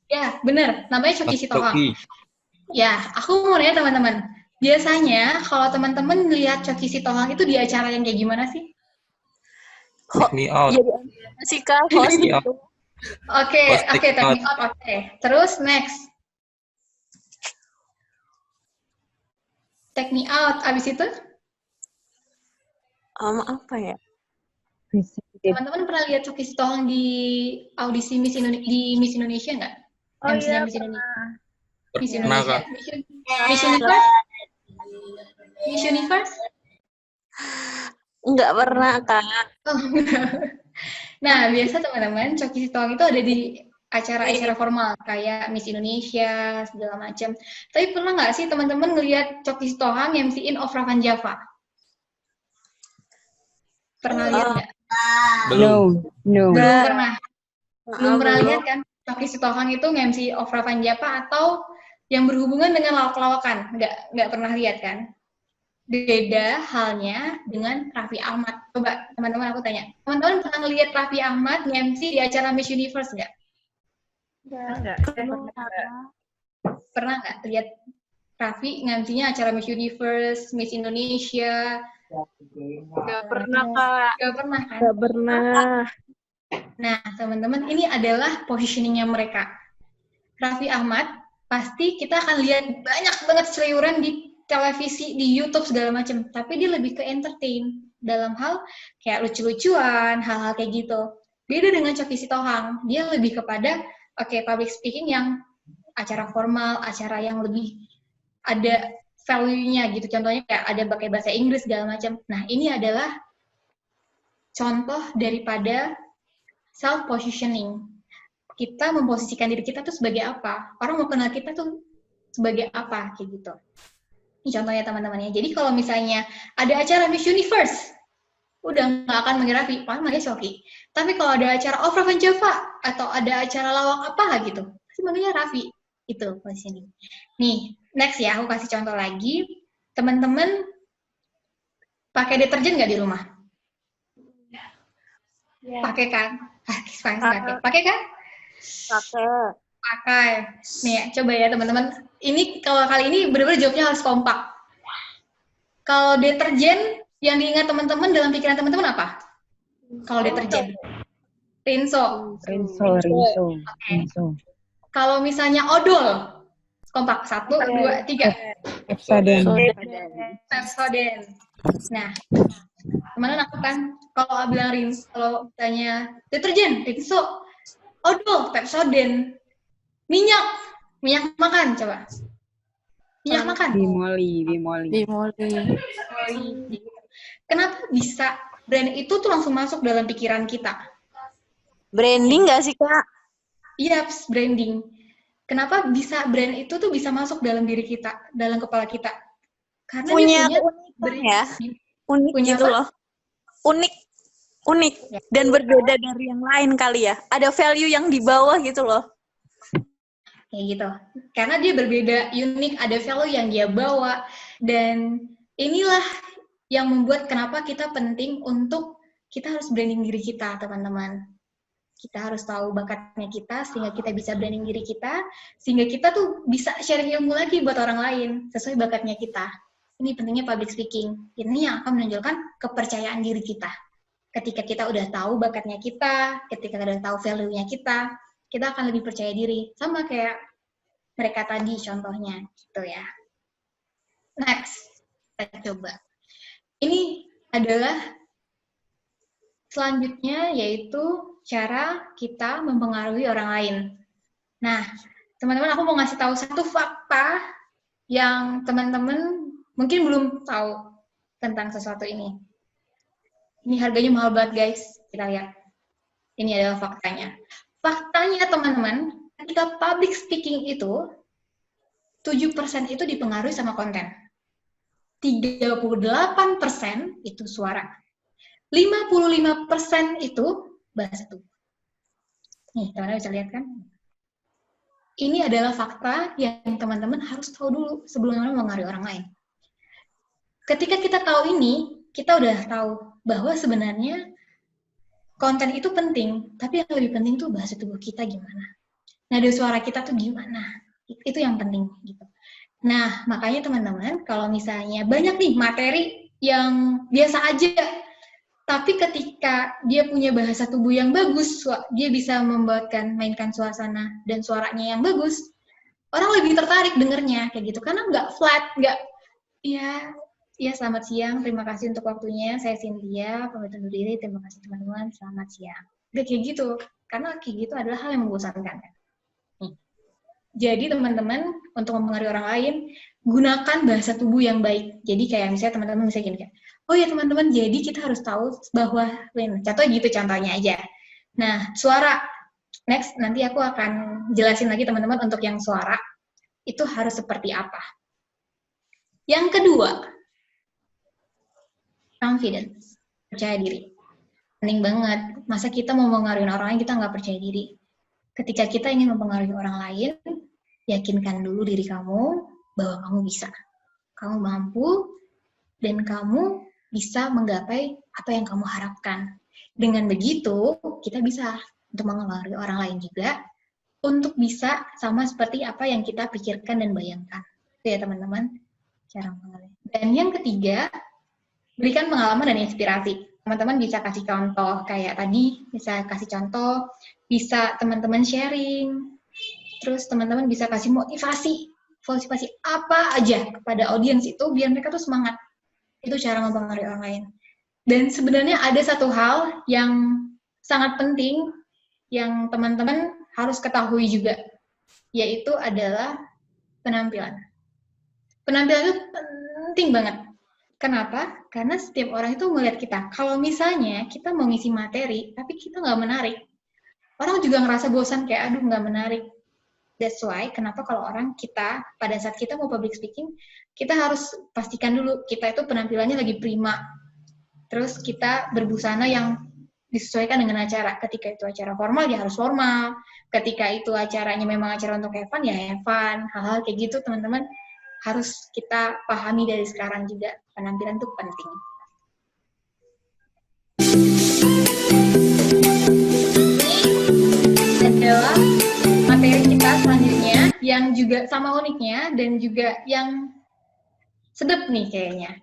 ya benar, namanya Choky Sitohang. Ya, aku mau nanya teman-teman, biasanya kalau teman-teman lihat Choky Sitohang itu di acara yang kayak gimana sih? Take me out. Sih Kak, host gitu. Oke, take me out, oke. Terus next. Take me out, abis itu? Apa ya? Teman-teman pernah lihat Choky Sitohang di audisi Miss Indonesia nggak? Oh iya, Miss Indonesia. Miss Pernah, Indonesia. Kak. Miss Universe? Miss Universe? Nggak pernah, Kak. Oh, nah, biasa teman-teman, Choky Sitohang itu ada di acara-acara formal, kayak Miss Indonesia, segala macam. Tapi pernah nggak sih teman-teman ngelihat Choky Sitohang MC-in Ofra Van Java? Pernah lihat nggak? Belum. Belum pernah. Belum pernah Belum. lihat kan? Choky Sitohang itu nge-MC Ofra Van Java atau yang berhubungan dengan lawak-lawakan? Nggak pernah lihat kan? Beda halnya dengan Raffi Ahmad. Coba teman-teman aku tanya, teman-teman pernah ngelihat Raffi Ahmad nge-MC di acara Miss Universe nggak? Pernah nggak lihat Raffi nge-MC-nya acara Miss Universe, Miss Indonesia? Nggak pernah, Kak. Nggak pernah kan? Nggak pernah. Nah, teman-teman, ini adalah positioning-nya mereka. Raffi Ahmad, pasti kita akan lihat banyak banget seluyuran di televisi, di YouTube, segala macam. Tapi dia lebih ke entertain. Dalam hal kayak lucu-lucuan, hal-hal kayak gitu. Beda dengan Choky Sitohang. Dia lebih kepada, public speaking yang acara formal, acara yang lebih ada value-nya gitu. Contohnya kayak ada pakai bahasa Inggris, segala macam. Nah, ini adalah contoh daripada self-positioning. Kita memposisikan diri kita tuh sebagai apa? Orang mau kenal kita tuh sebagai apa? Kayak gitu. Ini contohnya teman-temannya. Jadi kalau misalnya ada acara Miss Universe, udah nggak akan manggil Raffi, paling manggil Choky. Tapi kalau ada acara Ofra Van Java, atau ada acara lawak apa gitu, pasti manggilnya Raffi. Itu posisinya. Nih, next ya, aku kasih contoh lagi. Teman-teman pakai deterjen nggak di rumah? Pakai kan? Pakai kan? Pakai. Nih, coba ya teman-teman. Ini kalau kali ini benar-benar jawabnya harus kompak. Kalau deterjen yang diingat teman-teman dalam pikiran teman-teman apa? Kalau deterjen. Rinso. Okay. Kalau misalnya odol, kompak. 1, 2, 3. Pepsodent. Pepsodent. Nah, teman-teman aku kan kalau bilang kalau tanya deterjen, Rinso, odol, Pepsodent, minyak makan coba. Minyak makan. Bimoli. Kenapa bisa brand itu tuh langsung masuk dalam pikiran kita? Branding nggak sih, Kak? Iya, branding. Kenapa bisa brand itu tuh bisa masuk dalam diri kita, dalam kepala kita? Karena Punya dia keunikan ya. Unik punya gitu apa? loh. Unik dan berbeda dari yang lain kali ya. Ada value yang di bawah gitu loh. Kayak gitu. Karena dia berbeda, unik, ada value yang dia bawa. Dan inilah yang membuat kenapa kita penting untuk kita harus branding diri kita, teman-teman. Kita harus tahu bakatnya kita, sehingga kita bisa branding diri kita, sehingga kita tuh bisa sharing ilmu lagi buat orang lain, sesuai bakatnya kita. Ini pentingnya public speaking. Ini yang akan menonjolkan kepercayaan diri kita. Ketika kita udah tahu bakatnya kita, ketika kita udah tahu value-nya kita akan lebih percaya diri. Sama kayak mereka tadi contohnya, gitu ya. Next, kita coba. Ini adalah selanjutnya, yaitu cara kita mempengaruhi orang lain. Nah, teman-teman, aku mau ngasih tahu satu fakta yang teman-teman mungkin belum tahu tentang sesuatu ini. Ini harganya mahal banget, guys. Kita lihat. Ini adalah faktanya. Faktanya, teman-teman, ketika public speaking itu, 7% itu dipengaruhi sama konten. 38% itu suara. 55% itu bahasa tubuh. Nih, teman-teman bisa lihat kan? Ini adalah fakta yang teman-teman harus tahu dulu sebelum teman-teman mengaruhi orang lain. Ketika kita tahu ini, kita udah tahu bahwa sebenarnya konten itu penting, tapi yang lebih penting tuh bahasa tubuh kita gimana. Nada suara kita tuh gimana. Itu yang penting gitu. Nah, makanya teman-teman, kalau misalnya banyak nih materi yang biasa aja, tapi ketika dia punya bahasa tubuh yang bagus, dia bisa mainkan suasana dan suaranya yang bagus, orang lebih tertarik dengernya kayak gitu. Karena nggak flat, nggak, ya selamat siang, terima kasih untuk waktunya, saya Cynthia, pamit undur diri, terima kasih teman-teman, selamat siang. Udah kayak gitu, karena kayak gitu adalah hal yang membosankan. Jadi teman-teman, untuk mempengaruhi orang lain, gunakan bahasa tubuh yang baik. Jadi kayak misalnya teman-teman bisa gini kan, oh ya teman-teman, jadi kita harus tahu bahwa, contohnya aja. Nah, suara, next, nanti aku akan jelasin lagi teman-teman untuk yang suara, itu harus seperti apa. Yang kedua, confidence, percaya diri. Penting banget, masa kita mau mempengaruhi orang lain, kita nggak percaya diri. Ketika kita ingin mempengaruhi orang lain, yakinkan dulu diri kamu bahwa kamu bisa. Kamu mampu, dan kamu bisa menggapai apa yang kamu harapkan. Dengan begitu, kita bisa untuk mempengaruhi orang lain juga, untuk bisa sama seperti apa yang kita pikirkan dan bayangkan. Itu ya teman-teman, cara mempengaruhi. Dan yang ketiga, berikan pengalaman dan inspirasi. Teman-teman bisa kasih contoh, kayak tadi, bisa kasih contoh, bisa teman-teman sharing, terus teman-teman bisa kasih motivasi apa aja kepada audiens itu, biar mereka tuh semangat. Itu cara mempengaruhi orang lain. Dan sebenarnya ada satu hal yang sangat penting, yang teman-teman harus ketahui juga, yaitu adalah penampilan. Penampilan itu penting banget. Kenapa? Karena setiap orang itu melihat kita. Kalau misalnya kita mau ngisi materi, tapi kita nggak menarik, orang juga ngerasa bosan, kayak aduh nggak menarik. That's why, kenapa kalau orang kita, pada saat kita mau public speaking, kita harus pastikan dulu, kita itu penampilannya lagi prima. Terus kita berbusana yang disesuaikan dengan acara. Ketika itu acara formal, ya harus formal. Ketika itu acaranya memang acara untuk have fun, ya have fun. Hal-hal kayak gitu, teman-teman, harus kita pahami dari sekarang juga. Penampilan itu penting. Ini adalah materi kita selanjutnya, yang juga sama uniknya, dan juga yang sedap nih kayaknya.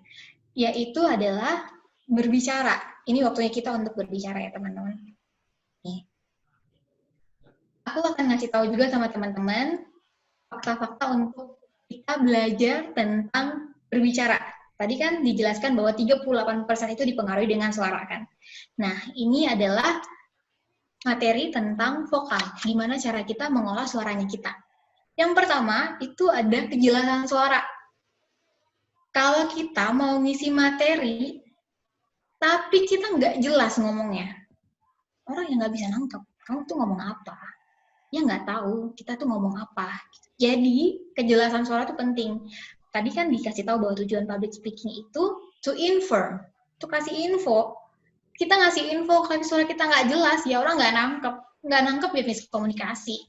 Yaitu adalah berbicara. Ini waktunya kita untuk berbicara ya teman-teman. Nih. Aku akan ngasih tahu juga sama teman-teman fakta-fakta untuk kita belajar tentang berbicara. Tadi kan dijelaskan bahwa 38% itu dipengaruhi dengan suara kan. Nah, ini adalah materi tentang vokal, gimana cara kita mengolah suaranya kita. Yang pertama, itu ada kejelasan suara. Kalau kita mau ngisi materi, tapi kita nggak jelas ngomongnya, orang yang nggak bisa nangkep, kamu tuh ngomong apa? Ya nggak tahu, kita tuh ngomong apa. Jadi, kejelasan suara itu penting. Tadi kan dikasih tahu bahwa tujuan public speaking itu to inform, to kasih info. Kita ngasih info, tapi suara kita nggak jelas, ya orang nggak nangkep ya miskomunikasi.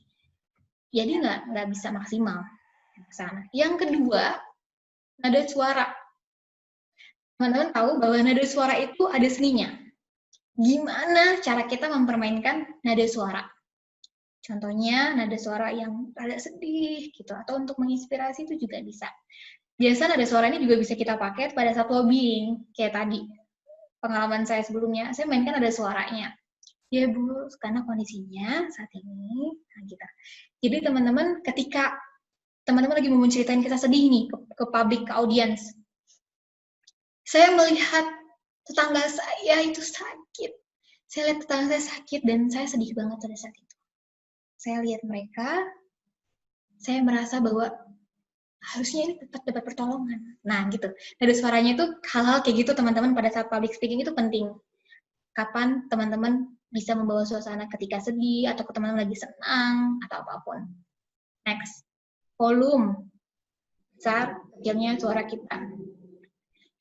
Jadi nggak bisa maksimal ke sana. Yang kedua, nada suara. Teman-teman tahu bahwa nada suara itu ada seninya. Gimana cara kita mempermainkan nada suara? Contohnya nada suara yang rada sedih gitu, atau untuk menginspirasi itu juga bisa. Biasa nada suara ini juga bisa kita pakai pada saat lobbying, kayak tadi pengalaman saya sebelumnya, saya mainkan nada suaranya. Ya Bu, karena kondisinya saat ini, nah gitu. Jadi teman-teman, ketika teman-teman lagi mau menceritain kita sedih nih ke public, ke audience, saya melihat tetangga saya itu sakit. Saya lihat tetangga saya sakit dan saya sedih banget pada saat itu. Saya lihat mereka, saya merasa bahwa harusnya ini tetap dapat pertolongan. Nah, gitu. Dari suaranya itu hal-hal kayak gitu teman-teman pada saat public speaking itu penting. Kapan teman-teman bisa membawa suasana ketika sedih, atau teman-teman lagi senang, atau apapun. Next. Volume. Besar, kecilnya suara kita.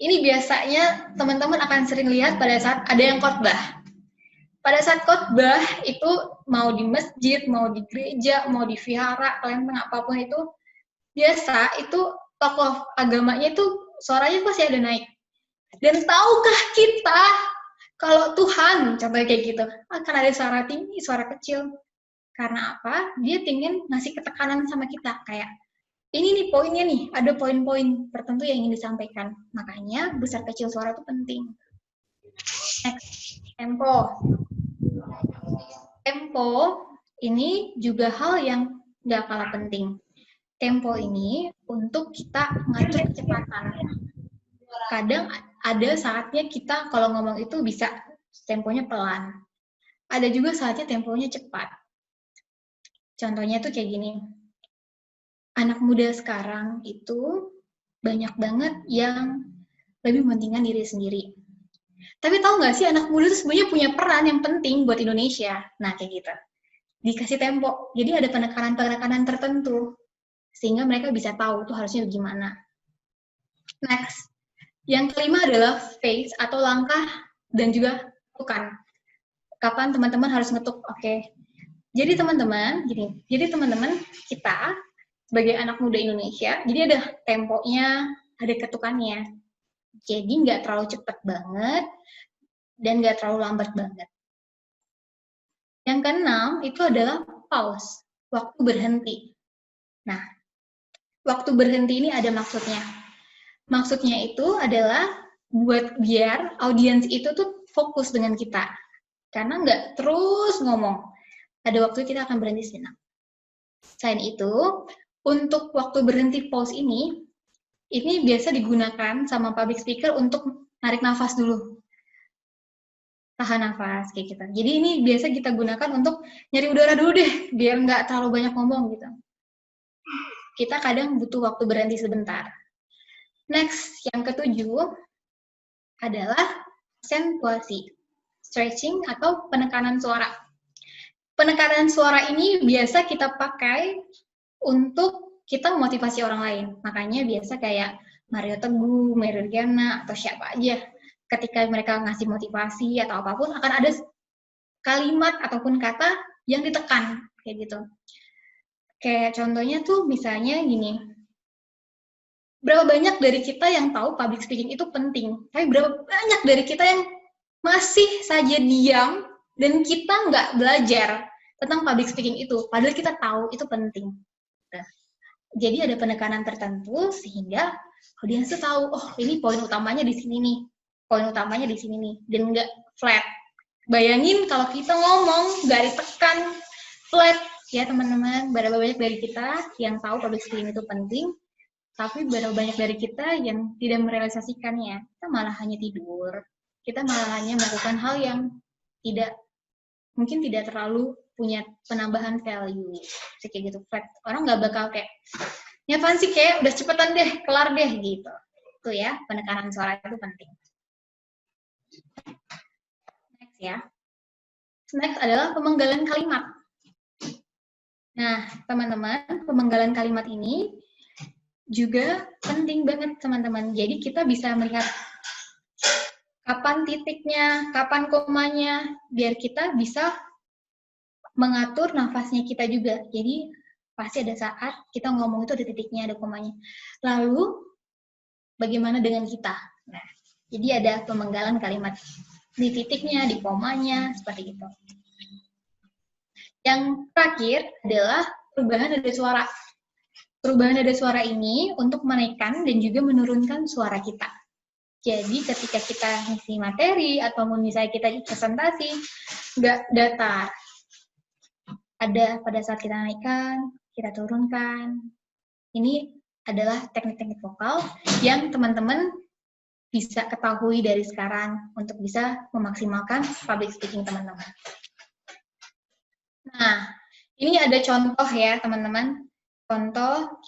Ini biasanya teman-teman akan sering lihat pada saat ada yang khotbah. Pada saat khotbah itu mau di masjid, mau di gereja, mau di vihara, kelenteng apapun itu, biasa itu tokoh agamanya itu suaranya pasti ada naik. Dan tahukah kita kalau Tuhan, contohnya kayak gitu, akan ada suara tinggi, suara kecil. Karena apa? Dia ingin ngasih ketekanan sama kita, kayak ini nih poinnya nih, ada poin-poin tertentu yang ingin disampaikan. Makanya besar kecil suara itu penting. Next, tempo. Tempo ini juga hal yang nggak kalah penting. Tempo ini untuk kita ngatur kecepatan. Kadang ada saatnya kita kalau ngomong itu bisa temponya pelan. Ada juga saatnya temponya cepat. Contohnya tuh kayak gini. Anak muda sekarang itu banyak banget yang lebih mementingkan diri sendiri. Tapi tahu nggak sih, anak muda itu sebenarnya punya peran yang penting buat Indonesia. Nah, kayak gitu. Dikasih tempo. Jadi ada penekanan-penekanan tertentu. Sehingga mereka bisa tahu tuh harusnya gimana. Next. Yang kelima adalah phase atau langkah dan juga tukan. Kapan teman-teman harus ngetuk? Oke. Jadi teman-teman, gini. Jadi teman-teman, kita sebagai anak muda Indonesia, jadi ada temponya, ada ketukannya. Jadi nggak terlalu cepat banget, dan nggak terlalu lambat banget. Yang keenam, itu adalah pause, waktu berhenti. Nah, waktu berhenti ini ada maksudnya. Maksudnya itu adalah buat biar audiens itu tuh fokus dengan kita. Karena nggak terus ngomong. Ada waktu kita akan berhenti sejenak. Selain itu, untuk waktu berhenti pause ini biasa digunakan sama public speaker untuk narik nafas dulu. Tahan nafas, kayak gitu. Jadi ini biasa kita gunakan untuk nyari udara dulu deh, biar nggak terlalu banyak ngomong gitu. Kita kadang butuh waktu berhenti sebentar. Next, yang ketujuh adalah aksentuasi, stretching atau penekanan suara. Penekanan suara ini biasa kita pakai untuk kita memotivasi orang lain. Makanya biasa kayak Mario Teguh, Meryl Diana, atau siapa aja. Ketika mereka ngasih motivasi atau apapun, akan ada kalimat ataupun kata yang ditekan. Kayak gitu. Kayak contohnya tuh misalnya gini. Berapa banyak dari kita yang tahu public speaking itu penting. Tapi berapa banyak dari kita yang masih saja diam dan kita nggak belajar tentang public speaking itu, padahal kita tahu itu penting. Nah, jadi ada penekanan tertentu sehingga audiens tuh tahu, oh ini poin utamanya di sini nih, poin utamanya di sini nih, dan nggak flat. Bayangin kalau kita ngomong nggak ditekan, flat, ya teman-teman, berapa banyak dari kita yang tahu public speaking itu penting, Tapi berapa banyak dari kita yang tidak merealisasikannya. Kita malah hanya tidur. Kita malah hanya melakukan hal yang mungkin tidak terlalu punya penambahan value. Kayak gitu. Orang nggak bakal kayak, ya apaan sih, kayak udah cepetan deh, kelar deh, gitu. Itu ya, penekanan suara itu penting. Next ya. Next adalah pemenggalan kalimat. Nah, teman-teman, pemenggalan kalimat ini juga penting banget, teman-teman. Jadi kita bisa melihat kapan titiknya, kapan komanya, biar kita bisa mengatur nafasnya kita juga. Jadi pasti ada saat kita ngomong itu ada titiknya, ada komanya. Lalu bagaimana dengan kita? Nah, jadi ada pemenggalan kalimat di titiknya, di komanya, seperti itu. Yang terakhir adalah perubahan nada suara. Perubahan nada suara ini untuk menaikkan dan juga menurunkan suara kita. Jadi ketika kita ngisi materi atau misalnya kita presentasi, nggak datar. Ada pada saat kita naikkan, kita turunkan. Ini adalah teknik-teknik vokal yang teman-teman bisa ketahui dari sekarang untuk bisa memaksimalkan public speaking teman-teman. Nah, ini ada contoh ya teman-teman. Contoh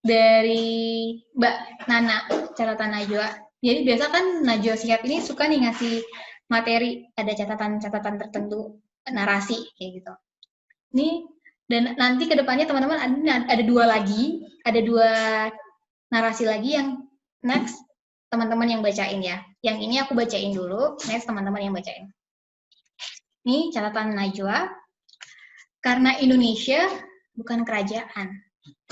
dari Mbak Nana, catatan Najwa. Jadi biasa kan Najwa Shihab ini suka nih ngasih materi, ada catatan-catatan tertentu, narasi, kayak gitu. Nih, dan nanti ke depannya teman-teman ada dua narasi lagi yang next teman-teman yang bacain ya. Yang ini aku bacain dulu, next teman-teman yang bacain. Ini catatan Najwa. Karena Indonesia bukan kerajaan.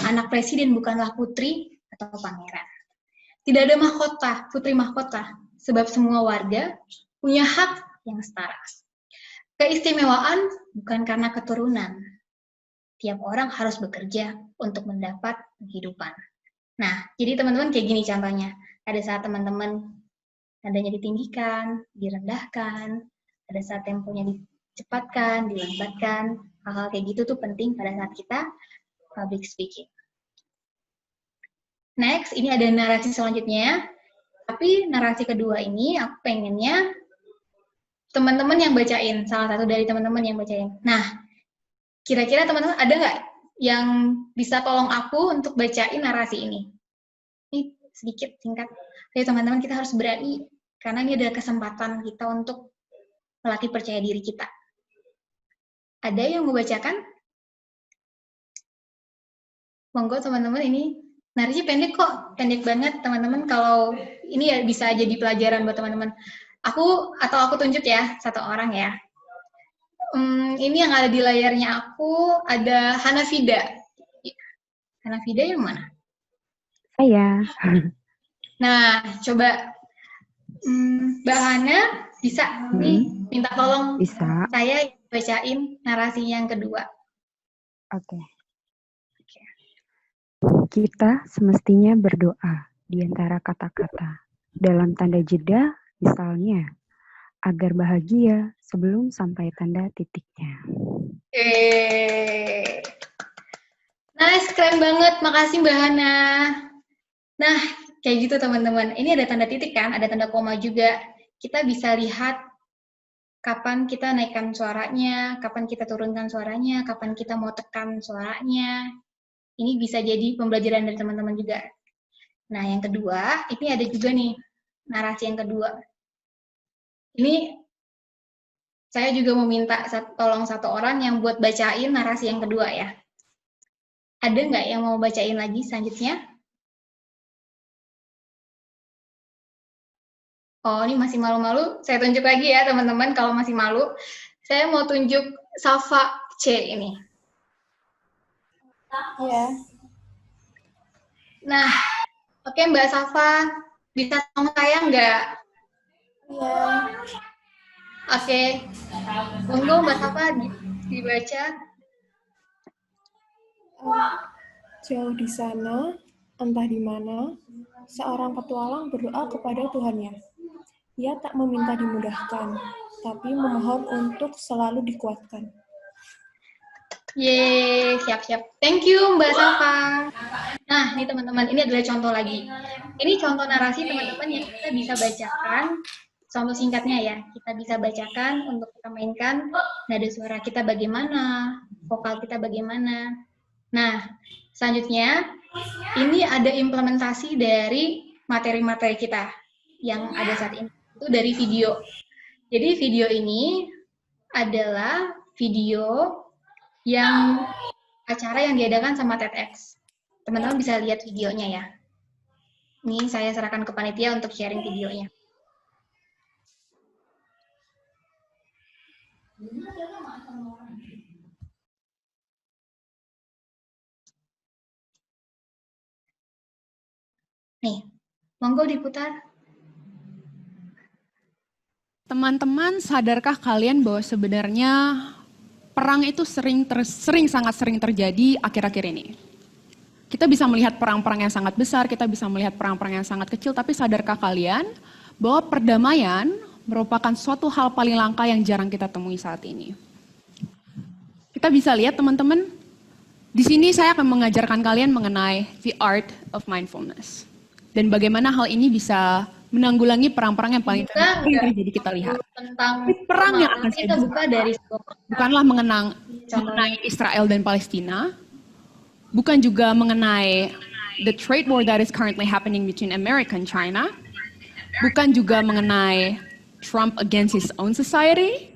Anak presiden bukanlah putri atau pangeran. Tidak ada mahkota, putri mahkota, sebab semua warga punya hak yang setara. Keistimewaan bukan karena keturunan. Tiap orang harus bekerja untuk mendapat kehidupan. Nah, jadi teman-teman kayak gini contohnya. Ada saat teman-teman nadanya ditinggikan, direndahkan, ada saat temponya dicepatkan, dilambatkan. Hal-hal kayak gitu tuh penting pada saat kita public speaking. Next, ini ada narasi selanjutnya. Tapi narasi kedua ini aku pengennya teman-teman yang bacain. Salah satu dari teman-teman yang bacain. Nah, kira-kira teman-teman ada nggak yang bisa tolong aku untuk bacain narasi ini? Ini sedikit, singkat. Ayo teman-teman, kita harus berani. Karena ini adalah kesempatan kita untuk melatih percaya diri kita. Ada yang mau bacakan? Monggo teman-teman, ini narasinya pendek kok, pendek banget teman-teman. Kalau ini ya bisa jadi pelajaran buat teman-teman. Aku tunjuk ya, satu orang ya. Ini yang ada di layarnya aku, ada Hanafida. Hanafida yang mana? Saya. Nah, coba Mbak Hana bisa nih minta tolong Bisa. saya bacain narasi yang kedua. Oke. Kita semestinya berdoa di antara kata-kata. Dalam tanda jeda, misalnya, agar bahagia sebelum sampai tanda titiknya. Nice, keren banget. Makasih Mbak Hana. Nah, kayak gitu teman-teman. Ini ada tanda titik kan, ada tanda koma juga. Kita bisa lihat kapan kita naikkan suaranya, kapan kita turunkan suaranya, kapan kita mau tekan suaranya. Ini bisa jadi pembelajaran dari teman-teman juga. Nah, yang kedua, ini ada juga nih, narasi yang kedua. Ini, saya juga mau minta tolong satu orang yang buat bacain narasi yang kedua ya. Ada nggak yang mau bacain lagi selanjutnya? Oh, ini masih malu-malu. Saya tunjuk lagi ya, teman-teman. Kalau masih malu, saya mau tunjuk Safa C ini. Iya. Nah, oke Mbak Safa, bisa tolong saya nggak? Iya. Oke. Monggo Mbak Safa dibaca. Jauh di sana, entah di mana, seorang petualang berdoa kepada Tuhannya. Ia tak meminta dimudahkan, tapi memohon untuk selalu dikuatkan. Yeay, siap-siap. Thank you Mbak Safa. Nah, nih teman-teman, ini adalah contoh lagi. Ini contoh narasi teman-teman yang kita bisa bacakan. Contoh singkatnya ya, kita bisa bacakan untuk kita mainkan nada suara kita bagaimana, vokal kita bagaimana. Nah, selanjutnya ini ada implementasi dari materi-materi kita yang ada saat ini, itu dari video. Jadi video ini adalah video yang acara yang diadakan sama TEDx. Teman-teman bisa lihat videonya ya. Ini saya serahkan ke panitia untuk sharing videonya. Nih, monggo diputar. Teman-teman, sadarkah kalian bahwa sebenarnya perang itu sangat sering terjadi akhir-akhir ini? Kita bisa melihat perang-perang yang sangat besar, kita bisa melihat perang-perang yang sangat kecil, tapi sadarkah kalian bahwa perdamaian merupakan suatu hal paling langka yang jarang kita temui saat ini? Kita bisa lihat teman-teman, di sini saya akan mengajarkan kalian mengenai the art of mindfulness. Dan bagaimana hal ini bisa menanggulangi perang-perang yang paling sering terjadi kita lihat. Tentang perang yang akan kita buka dari bukanlah mengenai Israel dan Palestina, bukan juga mengenai the trade war that is currently happening between America and China, bukan juga mengenai Trump against his own society,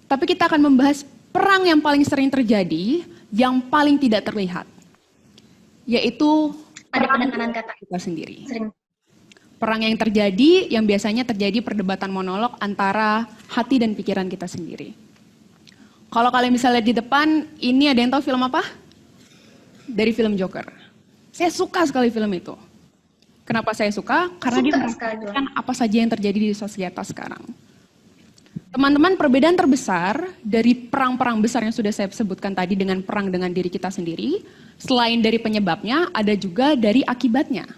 tapi kita akan membahas perang yang paling sering terjadi, yang paling tidak terlihat, yaitu ada penekanan kata kita sendiri. Sering. Perang yang terjadi, yang biasanya terjadi perdebatan monolog antara hati dan pikiran kita sendiri. Kalau kalian bisa lihat di depan, ini ada yang tahu film apa? Dari film Joker. Saya suka sekali film itu. Kenapa saya suka? Karena dia menceritakan apa saja yang terjadi di sosialitas sekarang. Teman-teman, perbedaan terbesar dari perang-perang besar yang sudah saya sebutkan tadi dengan perang dengan diri kita sendiri, selain dari penyebabnya, ada juga dari akibatnya.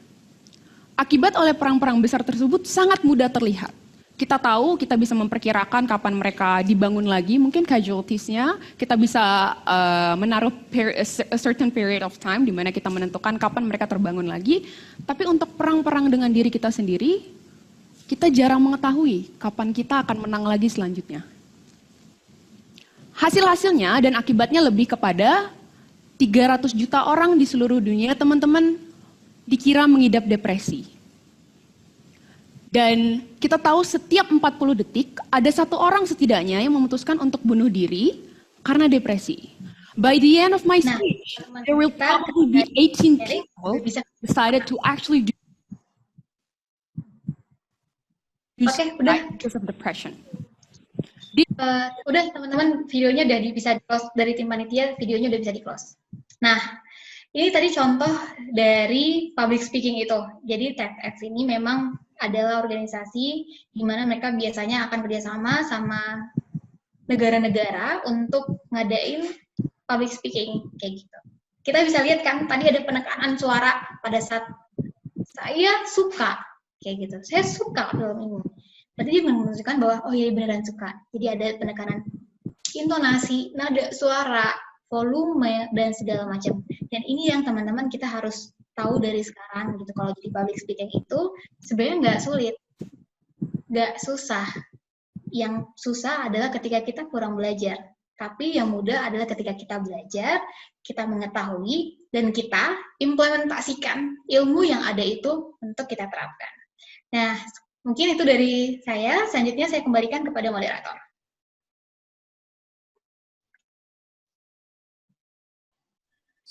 Akibat oleh perang-perang besar tersebut sangat mudah terlihat. Kita tahu, kita bisa memperkirakan kapan mereka dibangun lagi, mungkin casualties-nya, kita bisa menaruh a certain period of time di mana kita menentukan kapan mereka terbangun lagi. Tapi untuk perang-perang dengan diri kita sendiri, kita jarang mengetahui kapan kita akan menang lagi selanjutnya. Hasil-hasilnya dan akibatnya lebih kepada 300 juta orang di seluruh dunia, teman-teman, dikira mengidap depresi. Dan kita tahu setiap 40 detik ada satu orang setidaknya yang memutuskan untuk bunuh diri karena depresi. By the end of my speech, there will probably be 18 people decided to actually do udah. Because of depression. Udah teman-teman, videonya udah bisa di-close dari tim panitia, videonya udah bisa di-close. Nah, ini tadi contoh dari public speaking itu. Jadi TEDx ini memang adalah organisasi di mana mereka biasanya akan kerjasama sama negara-negara untuk ngadain public speaking kayak gitu. Kita bisa lihat kan tadi ada penekanan suara pada saat saya suka kayak gitu. Saya suka film ini. Berarti dia menunjukkan bahwa oh iya beneran suka. Jadi ada penekanan intonasi, nada suara, volume dan segala macam. Dan ini yang teman-teman kita harus tahu dari sekarang gitu. Kalau jadi public speaking itu sebenarnya nggak sulit, nggak susah. Yang susah adalah ketika kita kurang belajar. Tapi yang mudah adalah ketika kita belajar, kita mengetahui dan kita implementasikan ilmu yang ada itu untuk kita terapkan. Nah, mungkin itu dari saya. Selanjutnya saya kembalikan kepada moderator.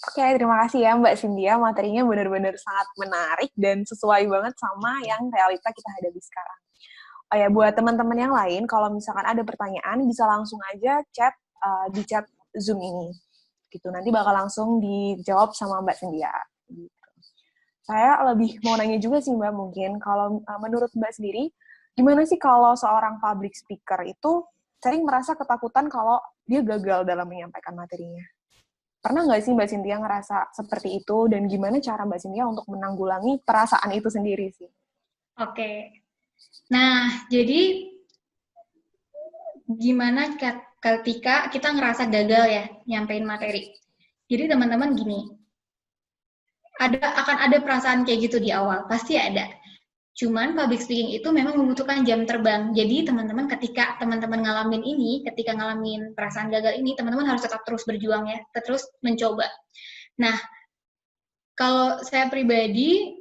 Oke, terima kasih ya Mbak Cynthia. Materinya benar-benar sangat menarik dan sesuai banget sama yang realita kita hadapi sekarang. Oh ya, buat teman-teman yang lain, kalau misalkan ada pertanyaan, bisa langsung aja chat di chat Zoom ini. Gitu, nanti bakal langsung dijawab sama Mbak Cynthia. Gitu. Saya lebih mau nanya juga sih Mbak, mungkin kalau menurut Mbak sendiri, gimana sih kalau seorang public speaker itu sering merasa ketakutan kalau dia gagal dalam menyampaikan materinya? Pernah nggak sih Mbak Cynthia ngerasa seperti itu, dan gimana cara Mbak Cynthia untuk menanggulangi perasaan itu sendiri sih? Oke. Nah, jadi gimana ketika kita ngerasa gagal ya nyampein materi. Jadi teman-teman gini, akan ada perasaan kayak gitu di awal, pasti ada. Cuman public speaking itu memang membutuhkan jam terbang. Jadi teman-teman ketika teman-teman ketika ngalamin perasaan gagal ini, teman-teman harus tetap terus berjuang ya, terus mencoba. Nah, kalau saya pribadi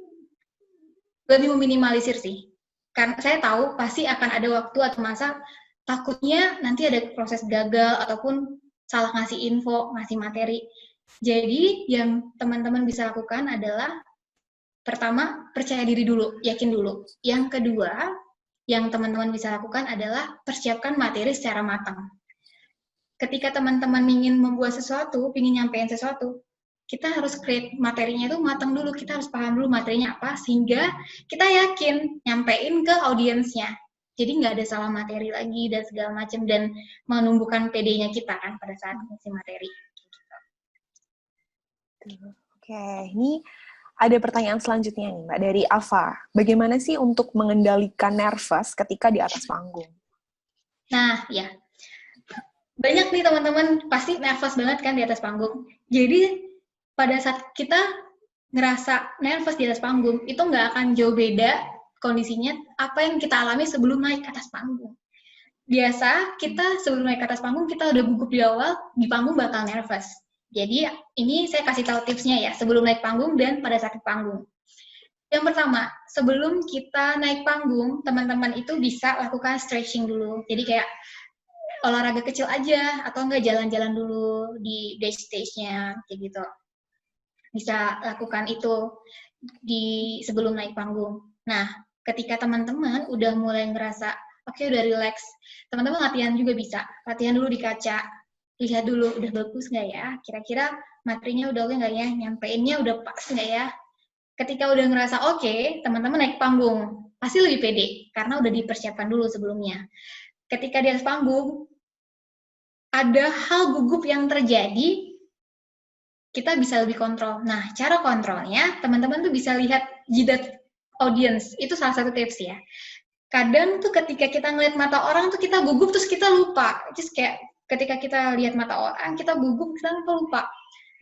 lebih meminimalisir sih. Karena saya tahu pasti akan ada waktu atau masa takutnya nanti ada proses gagal ataupun salah ngasih info, ngasih materi. Jadi yang teman-teman bisa lakukan adalah pertama, percaya diri dulu, yakin dulu. Yang kedua, yang teman-teman bisa lakukan adalah persiapkan materi secara matang. Ketika teman-teman ingin membuat sesuatu, ingin nyampein sesuatu, kita harus create materinya itu matang dulu, kita harus paham dulu materinya apa, sehingga kita yakin nyampein ke audiensnya. Jadi nggak ada salah materi lagi dan segala macam, dan menumbuhkan PD-nya kita kan pada saat ngisi materi. Oke, ini ada pertanyaan selanjutnya nih Mbak, dari Ava. Bagaimana sih untuk mengendalikan nervous ketika di atas panggung? Nah, ya. Banyak nih teman-teman pasti nervous banget kan di atas panggung. Jadi, pada saat kita ngerasa nervous di atas panggung, itu nggak akan jauh beda kondisinya apa yang kita alami sebelum naik ke atas panggung. Biasa, kita sebelum naik ke atas panggung, kita udah gugup di awal, di panggung bakal nervous. Jadi, ini saya kasih tahu tipsnya ya, sebelum naik panggung dan pada saat di panggung. Yang pertama, sebelum kita naik panggung, teman-teman itu bisa lakukan stretching dulu. Jadi kayak olahraga kecil aja, atau enggak jalan-jalan dulu di backstage-nya, kayak gitu. Bisa lakukan itu sebelum naik panggung. Nah, ketika teman-teman udah mulai ngerasa, oke, udah relax, teman-teman latihan juga bisa. Latihan dulu di kaca, lihat dulu udah bagus nggak ya, kira-kira materinya udah oke nggak ya, nyampeinnya udah pas nggak ya. Ketika udah ngerasa oke, teman-teman naik panggung, pasti lebih pede, karena udah dipersiapkan dulu sebelumnya. Ketika di atas panggung, ada hal gugup yang terjadi, kita bisa lebih kontrol. Nah, cara kontrolnya, teman-teman tuh bisa lihat jidat audience, itu salah satu tips ya. Kadang tuh ketika kita ngeliat mata orang tuh kita gugup, terus kita lupa. Terus kayak ketika kita lihat mata orang, kita gugup, kita lupa.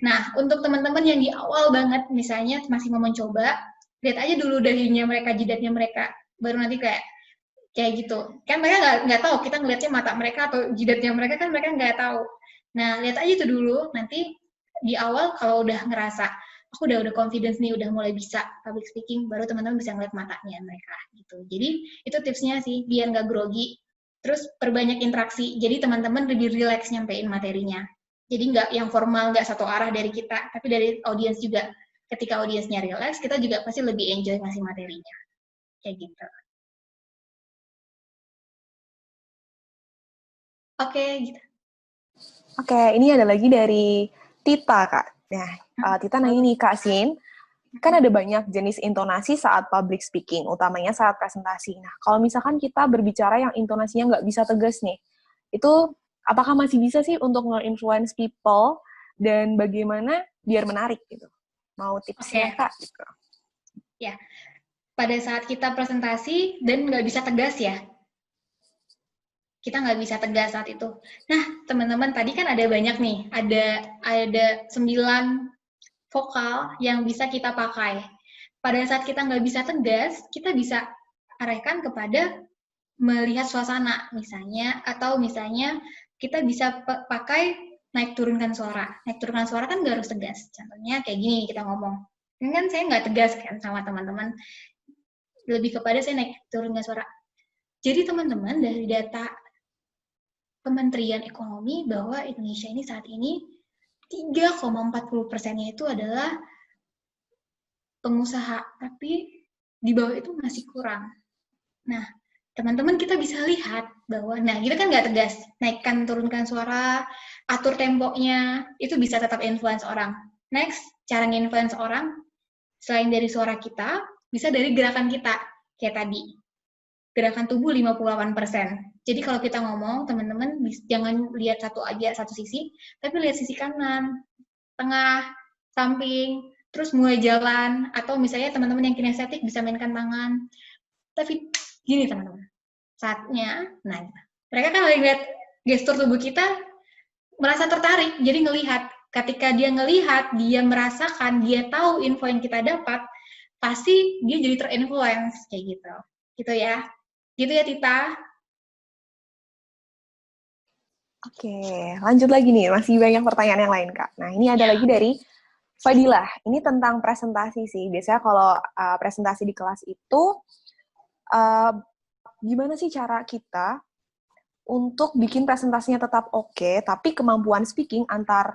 Nah, untuk teman-teman yang di awal banget, misalnya masih mau mencoba, lihat aja dulu dahinya mereka, jidatnya mereka, baru nanti kayak gitu. Kan mereka nggak tahu, kita ngeliatnya mata mereka atau jidatnya mereka, kan mereka nggak tahu. Nah, lihat aja itu dulu, nanti di awal kalau udah ngerasa, aku udah confidence nih, udah mulai bisa public speaking, baru teman-teman bisa ngeliat matanya mereka, gitu. Jadi, itu tipsnya sih, biar nggak grogi. Terus, perbanyak interaksi, jadi teman-teman lebih relax nyampein materinya. Jadi nggak yang formal, nggak satu arah dari kita, tapi dari audiens juga. Ketika audiensnya relax, kita juga pasti lebih enjoy ngasih materinya. Kayak gitu. Oke, gitu. Oke, ini ada lagi dari Tita, Kak. Nah, Tita nanya nih, Kak Sin, kan ada banyak jenis intonasi saat public speaking, utamanya saat presentasi. Nah, kalau misalkan kita berbicara yang intonasinya nggak bisa tegas nih, itu apakah masih bisa sih untuk nge-influence people, dan bagaimana biar menarik gitu? Mau tipsnya, Kak? Gitu. Ya, pada saat kita presentasi dan nggak bisa tegas ya, kita nggak bisa tegas saat itu. Nah, teman-teman, tadi kan ada banyak nih, ada 9 vokal yang bisa kita pakai. Pada saat kita nggak bisa tegas, kita bisa arahkan kepada melihat suasana, misalnya, atau misalnya kita bisa pakai naik turunkan suara. Naik turunkan suara kan nggak harus tegas. Contohnya kayak gini kita ngomong. Ini kan saya nggak tegas kan sama teman-teman. Lebih kepada saya naik turunkan suara. Jadi teman-teman, dari data Kementerian Ekonomi bahwa Indonesia ini saat ini 3,40%-nya itu adalah pengusaha, tapi di bawah itu masih kurang. Nah, teman-teman kita bisa lihat bahwa, nah gitu kan nggak tegas, naikkan turunkan suara, atur temponya, itu bisa tetap influence orang. Next, cara nge-influence orang, selain dari suara kita, bisa dari gerakan kita, kayak tadi. Gerakan tubuh 58%. Jadi kalau kita ngomong, teman-teman jangan lihat satu sisi, tapi lihat sisi kanan, tengah, samping, terus mulai jalan, atau misalnya teman-teman yang kinestetik bisa mainkan tangan. Tapi gini teman-teman, saatnya, nah mereka kan lagi lihat gestur tubuh kita merasa tertarik, jadi ngelihat. Ketika dia ngelihat, dia merasakan, dia tahu info yang kita dapat, pasti dia jadi terinfluence, kayak gitu. Gitu ya. Gitu ya, Tita. Oke, lanjut lagi nih. Masih banyak pertanyaan yang lain, Kak. Nah, ini ada lagi dari Fadilah. Ini tentang presentasi sih. Biasanya kalau presentasi di kelas itu, gimana sih cara kita untuk bikin presentasinya tetap oke, tapi kemampuan speaking antar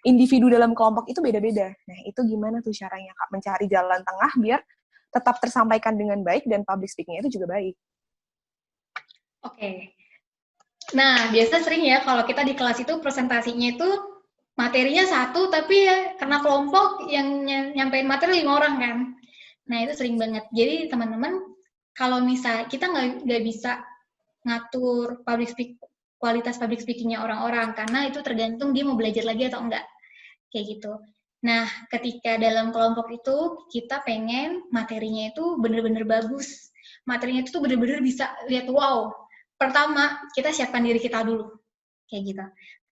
individu dalam kelompok itu beda-beda. Nah, itu gimana tuh caranya, Kak? Mencari jalan tengah biar tetap tersampaikan dengan baik dan public speaking-nya itu juga baik. Oke. Nah, biasa sering ya kalau kita di kelas itu presentasinya itu materinya satu, tapi ya karena kelompok yang nyampein materi 5 orang kan. Nah, itu sering banget. Jadi, teman-teman, kalau misal kita nggak bisa ngatur kualitas public speaking-nya orang-orang, karena itu tergantung dia mau belajar lagi atau enggak. Kayak gitu. Nah, ketika dalam kelompok itu, kita pengen materinya itu bener-bener bagus. Materinya itu tuh bener-bener bisa lihat, wow. Pertama, kita siapkan diri kita dulu. Kayak gitu.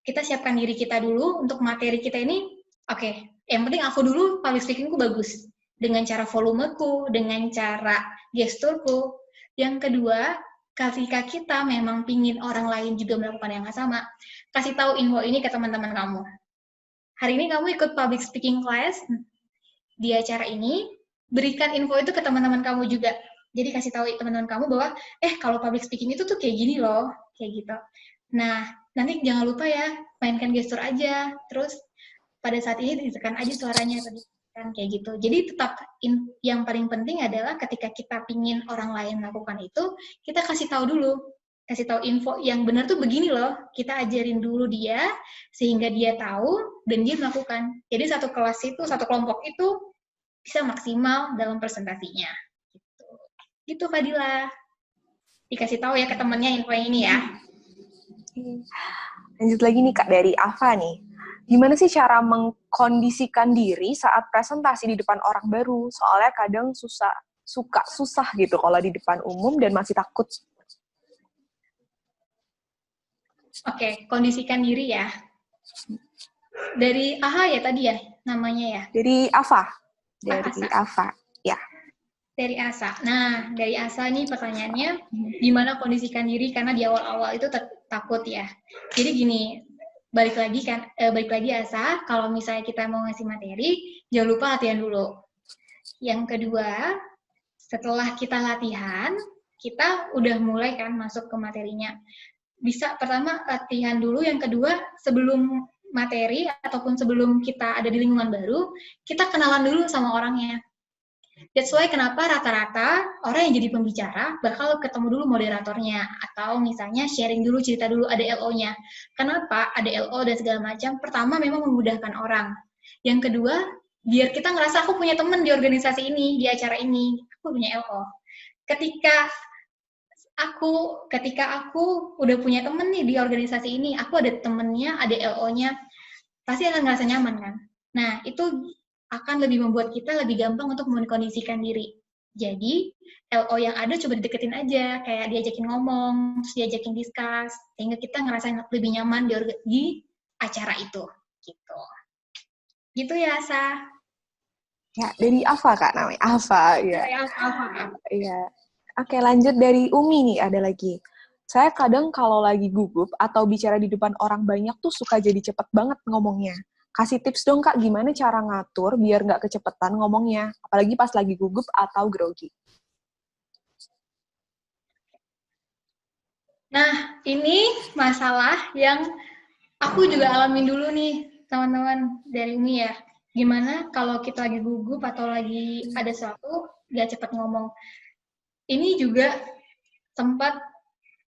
Kita siapkan diri kita dulu untuk materi kita ini, oke, yang penting aku dulu public speaking-ku bagus. Dengan cara volumeku, dengan cara gesturku. Yang kedua, ketika kita memang pingin orang lain juga melakukan yang sama, kasih tahu info ini ke teman-teman kamu. Hari ini kamu ikut public speaking class, di acara ini, berikan info itu ke teman-teman kamu juga. Jadi kasih tahu teman-teman kamu bahwa, kalau public speaking itu tuh kayak gini loh, kayak gitu. Nah, nanti jangan lupa ya, mainkan gestur aja, terus pada saat ini ditekan aja suaranya tadi. Kan kayak gitu. Jadi tetap yang paling penting adalah ketika kita pingin orang lain melakukan itu, kita kasih tahu dulu. Kasih tahu info yang benar tuh begini loh. Kita ajarin dulu dia sehingga dia tahu dan dia melakukan. Jadi satu kelas itu, satu kelompok itu bisa maksimal dalam presentasinya. Gitu. Gitu Fadila. Dikasih tahu ya ke temennya info yang ini ya. Lanjut lagi nih Kak dari Ava nih. Gimana sih cara mengkondisikan diri saat presentasi di depan orang baru? Soalnya kadang susah gitu kalau di depan umum dan masih takut. Oke, kondisikan diri ya. Dari AHA ya tadi ya namanya ya? Dari Ava. Dari Ava, ya. Dari Asa. Nah, dari Asa nih pertanyaannya, gimana kondisikan diri karena di awal-awal itu takut ya. Jadi gini, balik lagi Asa, kalau misalnya kita mau ngasih materi, jangan lupa latihan dulu. Yang kedua, setelah kita latihan, kita udah mulai kan masuk ke materinya. Bisa pertama latihan dulu, yang kedua sebelum materi ataupun sebelum kita ada di lingkungan baru, kita kenalan dulu sama orangnya. That's why kenapa rata-rata orang yang jadi pembicara bakal ketemu dulu moderatornya atau misalnya sharing dulu, cerita dulu, ada LO-nya. Kenapa ada LO dan segala macam? Pertama memang memudahkan orang. Yang kedua, biar kita ngerasa aku punya teman di organisasi ini, di acara ini, aku punya LO. Ketika aku udah punya temen nih di organisasi ini, aku ada temennya, ada LO-nya, pasti akan ngerasa nyaman kan? Nah, itu akan lebih membuat kita lebih gampang untuk mengkondisikan diri. Jadi, LO yang ada coba dideketin aja, kayak diajakin ngomong, terus diajakin discuss, sehingga kita ngerasain lebih nyaman di acara itu. Gitu. Gitu ya, Asa. Ya, dari Ava Kak namanya. Ava, ya. Ava. Iya. Oke, lanjut dari Umi nih, ada lagi. Saya kadang kalau lagi gugup atau bicara di depan orang banyak tuh suka jadi cepet banget ngomongnya. Kasih tips dong Kak, gimana cara ngatur biar nggak kecepetan ngomongnya, apalagi pas lagi gugup atau grogi. Nah, ini masalah yang aku juga alamin dulu nih, teman-teman dari Umi ya. Gimana kalau kita lagi gugup atau lagi ada sesuatu, nggak cepet ngomong. Ini juga sempat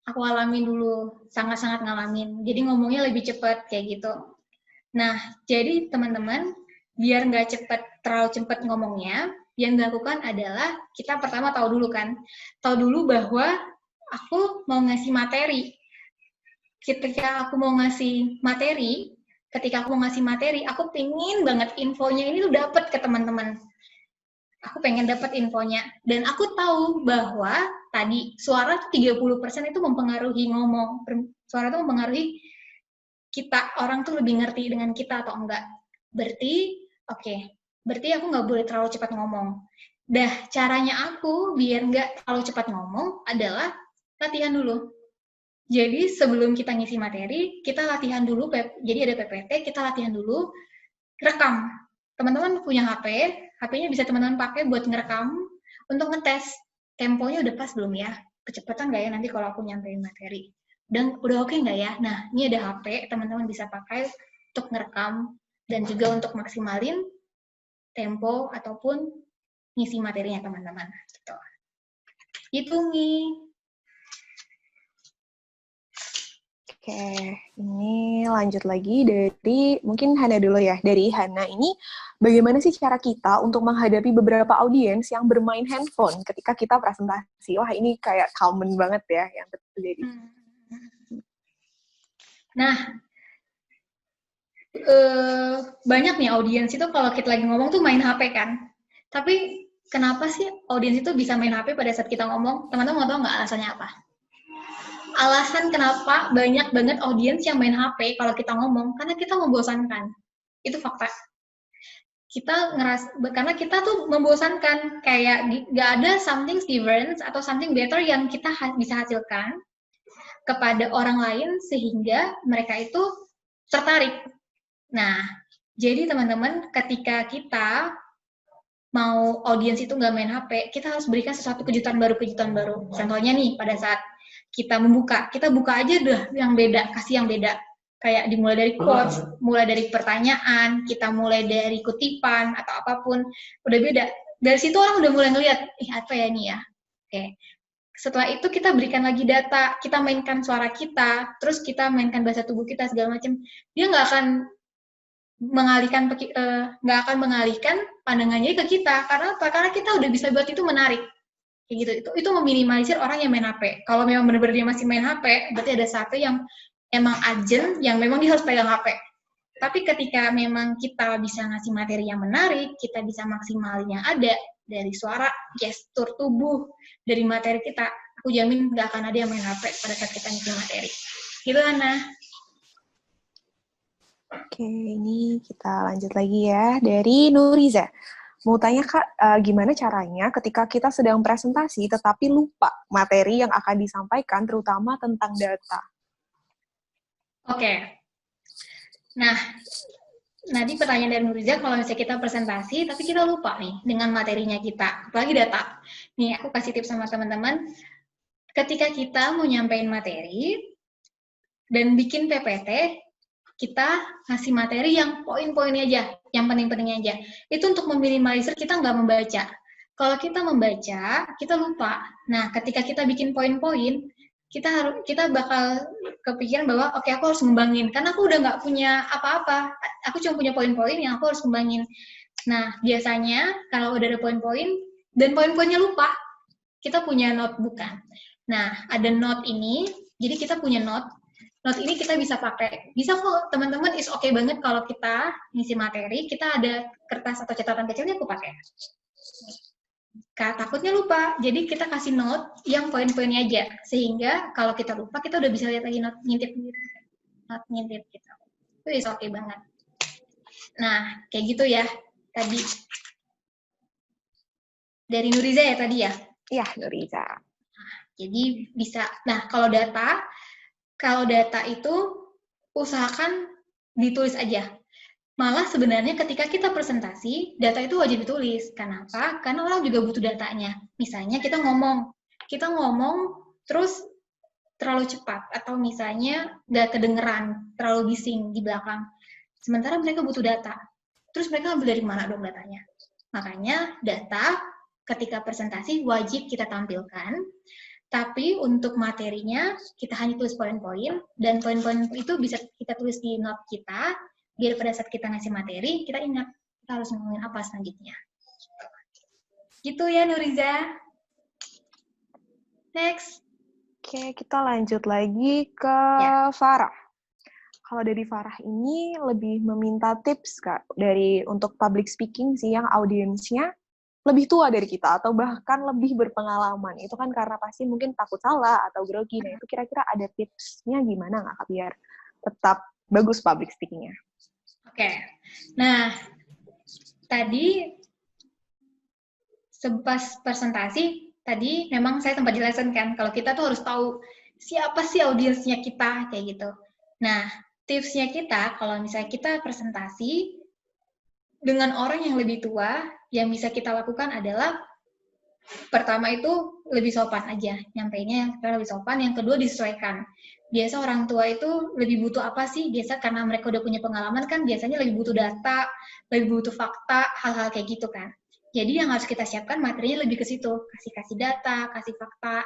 aku alamin dulu, sangat-sangat ngalamin. Jadi ngomongnya lebih cepet, kayak gitu. Nah, jadi teman-teman, biar nggak terlalu cepat ngomongnya, yang dilakukan adalah kita pertama tahu dulu kan. Tahu dulu bahwa aku mau ngasih materi. Ketika aku mau ngasih materi, aku pengen banget infonya ini tuh dapat ke teman-teman. Aku pengen dapat infonya. Dan aku tahu bahwa tadi, suara tuh 30% itu mempengaruhi ngomong. Suara itu mempengaruhi kita, orang tuh lebih ngerti dengan kita atau enggak. Berarti, berarti aku nggak boleh terlalu cepat ngomong. Caranya aku biar nggak terlalu cepat ngomong adalah latihan dulu. Jadi sebelum kita ngisi materi, kita latihan dulu, jadi ada PPT, kita latihan dulu, rekam. Teman-teman punya HP, HP-nya bisa teman-teman pakai buat ngerekam, untuk ngetes, temponya udah pas belum ya? Kecepatan nggak ya nanti kalau aku nyampein materi? Dan udah oke nggak ya? Nah, ini ada HP, teman-teman bisa pakai untuk ngerekam, dan juga untuk maksimalin tempo ataupun ngisi materinya teman-teman. Gitu. Itu nih. Oke, ini lanjut lagi dari, mungkin Hana dulu ya. Dari Hana ini, bagaimana sih cara kita untuk menghadapi beberapa audiens yang bermain handphone ketika kita presentasi? Wah, ini kayak common banget ya yang terjadi. Nah, banyak nih audiens itu kalau kita lagi ngomong tuh main HP kan. Tapi kenapa sih audiens itu bisa main HP pada saat kita ngomong? Teman-teman mau tahu nggak alasannya apa? Alasan kenapa banyak banget audiens yang main HP kalau kita ngomong, karena kita membosankan. Itu fakta. Karena kita tuh membosankan, kayak nggak ada something different atau something better yang kita bisa hasilkan kepada orang lain sehingga mereka itu tertarik. Nah, jadi teman-teman, ketika kita mau audiens itu nggak main HP, kita harus berikan sesuatu kejutan baru. Contohnya nih, pada saat kita buka aja deh yang beda, kasih yang beda. Kayak dimulai dari quotes, mulai dari pertanyaan, kita mulai dari kutipan, atau apapun, udah beda. Dari situ orang udah mulai ngeliat, apa ya nih ya? Oke. Setelah itu kita berikan lagi data, kita mainkan suara kita, terus kita mainkan bahasa tubuh kita, segala macam. Dia nggak akan mengalihkan pandangannya ke kita. Karena apa? Karena kita udah bisa buat itu menarik. Kayak gitu. Itu meminimalisir orang yang main HP. Kalau memang benar-benar dia masih main HP, berarti ada satu yang emang urgent, yang memang dia harus pegang HP. Tapi ketika memang kita bisa ngasih materi yang menarik, kita bisa maksimalin yang ada dari suara, gestur tubuh, dari materi kita, aku jamin nggak akan ada yang main HP pada saat kita ngisi materi. Gitu, Ana. Oke, ini kita lanjut lagi ya. Dari Nuriza. Mau tanya, Kak, gimana caranya ketika kita sedang presentasi tetapi lupa materi yang akan disampaikan, terutama tentang data? Oke. Nah, nanti pertanyaan dari Nuriza, kalau misalnya kita presentasi, tapi kita lupa nih dengan materinya kita, apalagi data. Nih, aku kasih tips sama teman-teman. Ketika kita mau nyampein materi dan bikin PPT, kita ngasih materi yang poin-poinnya aja, yang penting-pentingnya aja. Itu untuk meminimalisir kita nggak membaca. Kalau kita membaca, kita lupa. Nah, ketika kita bikin poin-poin, kita bakal kepikiran bahwa oke, aku harus ngembangin, karena aku udah nggak punya apa-apa. Aku cuma punya poin-poin yang aku harus ngembangin. Nah, biasanya kalau udah ada poin-poin dan poin-poinnya lupa, kita punya notebook kan. Nah, ada note ini, jadi kita punya note. Note ini kita bisa pakai. Bisa kok, teman-teman, is okay banget kalau kita ngisi materi, kita ada kertas atau catatan kecilnya aku pakai. Takutnya lupa, jadi kita kasih note yang poin-poinnya aja. Sehingga kalau kita lupa, kita udah bisa lihat lagi note ngintip gitu. Itu is okay banget. Nah, kayak gitu ya, tadi. Dari Nuriza ya tadi ya? Iya, Nuriza. Nah, jadi bisa, nah kalau data itu usahakan ditulis aja. Malah sebenarnya ketika kita presentasi, data itu wajib ditulis. Kenapa? Karena orang juga butuh datanya. Misalnya kita ngomong terus terlalu cepat, atau misalnya nggak kedengeran, terlalu bising di belakang. Sementara mereka butuh data. Terus mereka ambil dari mana dong datanya? Makanya data ketika presentasi wajib kita tampilkan. Tapi untuk materinya, kita hanya tulis poin-poin, dan poin-poin itu bisa kita tulis di note kita, biar pada saat kita ngasih materi, kita ingat, kita harus ngomongin apa selanjutnya. Gitu ya, Nuriza. Next. Oke, kita lanjut lagi ke Farah. Kalau dari Farah ini lebih meminta tips, Kak, untuk public speaking sih, yang audiensnya lebih tua dari kita atau bahkan lebih berpengalaman. Itu kan karena pasti mungkin takut salah atau grogi. Nah, itu kira-kira ada tipsnya gimana nggak Kak biar tetap bagus public speaking-nya? Oke. Nah, tadi pas presentasi, tadi memang saya sempat jelasin kan, kalau kita tuh harus tahu siapa sih audiensnya kita, kayak gitu. Nah, tipsnya kita, kalau misalnya kita presentasi dengan orang yang lebih tua, yang bisa kita lakukan adalah pertama itu lebih sopan aja, nyampainya yang lebih sopan. Yang kedua disesuaikan. Biasa orang tua itu lebih butuh apa sih? Biasa karena mereka udah punya pengalaman kan, biasanya lebih butuh data, lebih butuh fakta, hal-hal kayak gitu kan. Jadi yang harus kita siapkan materinya lebih ke situ, kasih data, kasih fakta.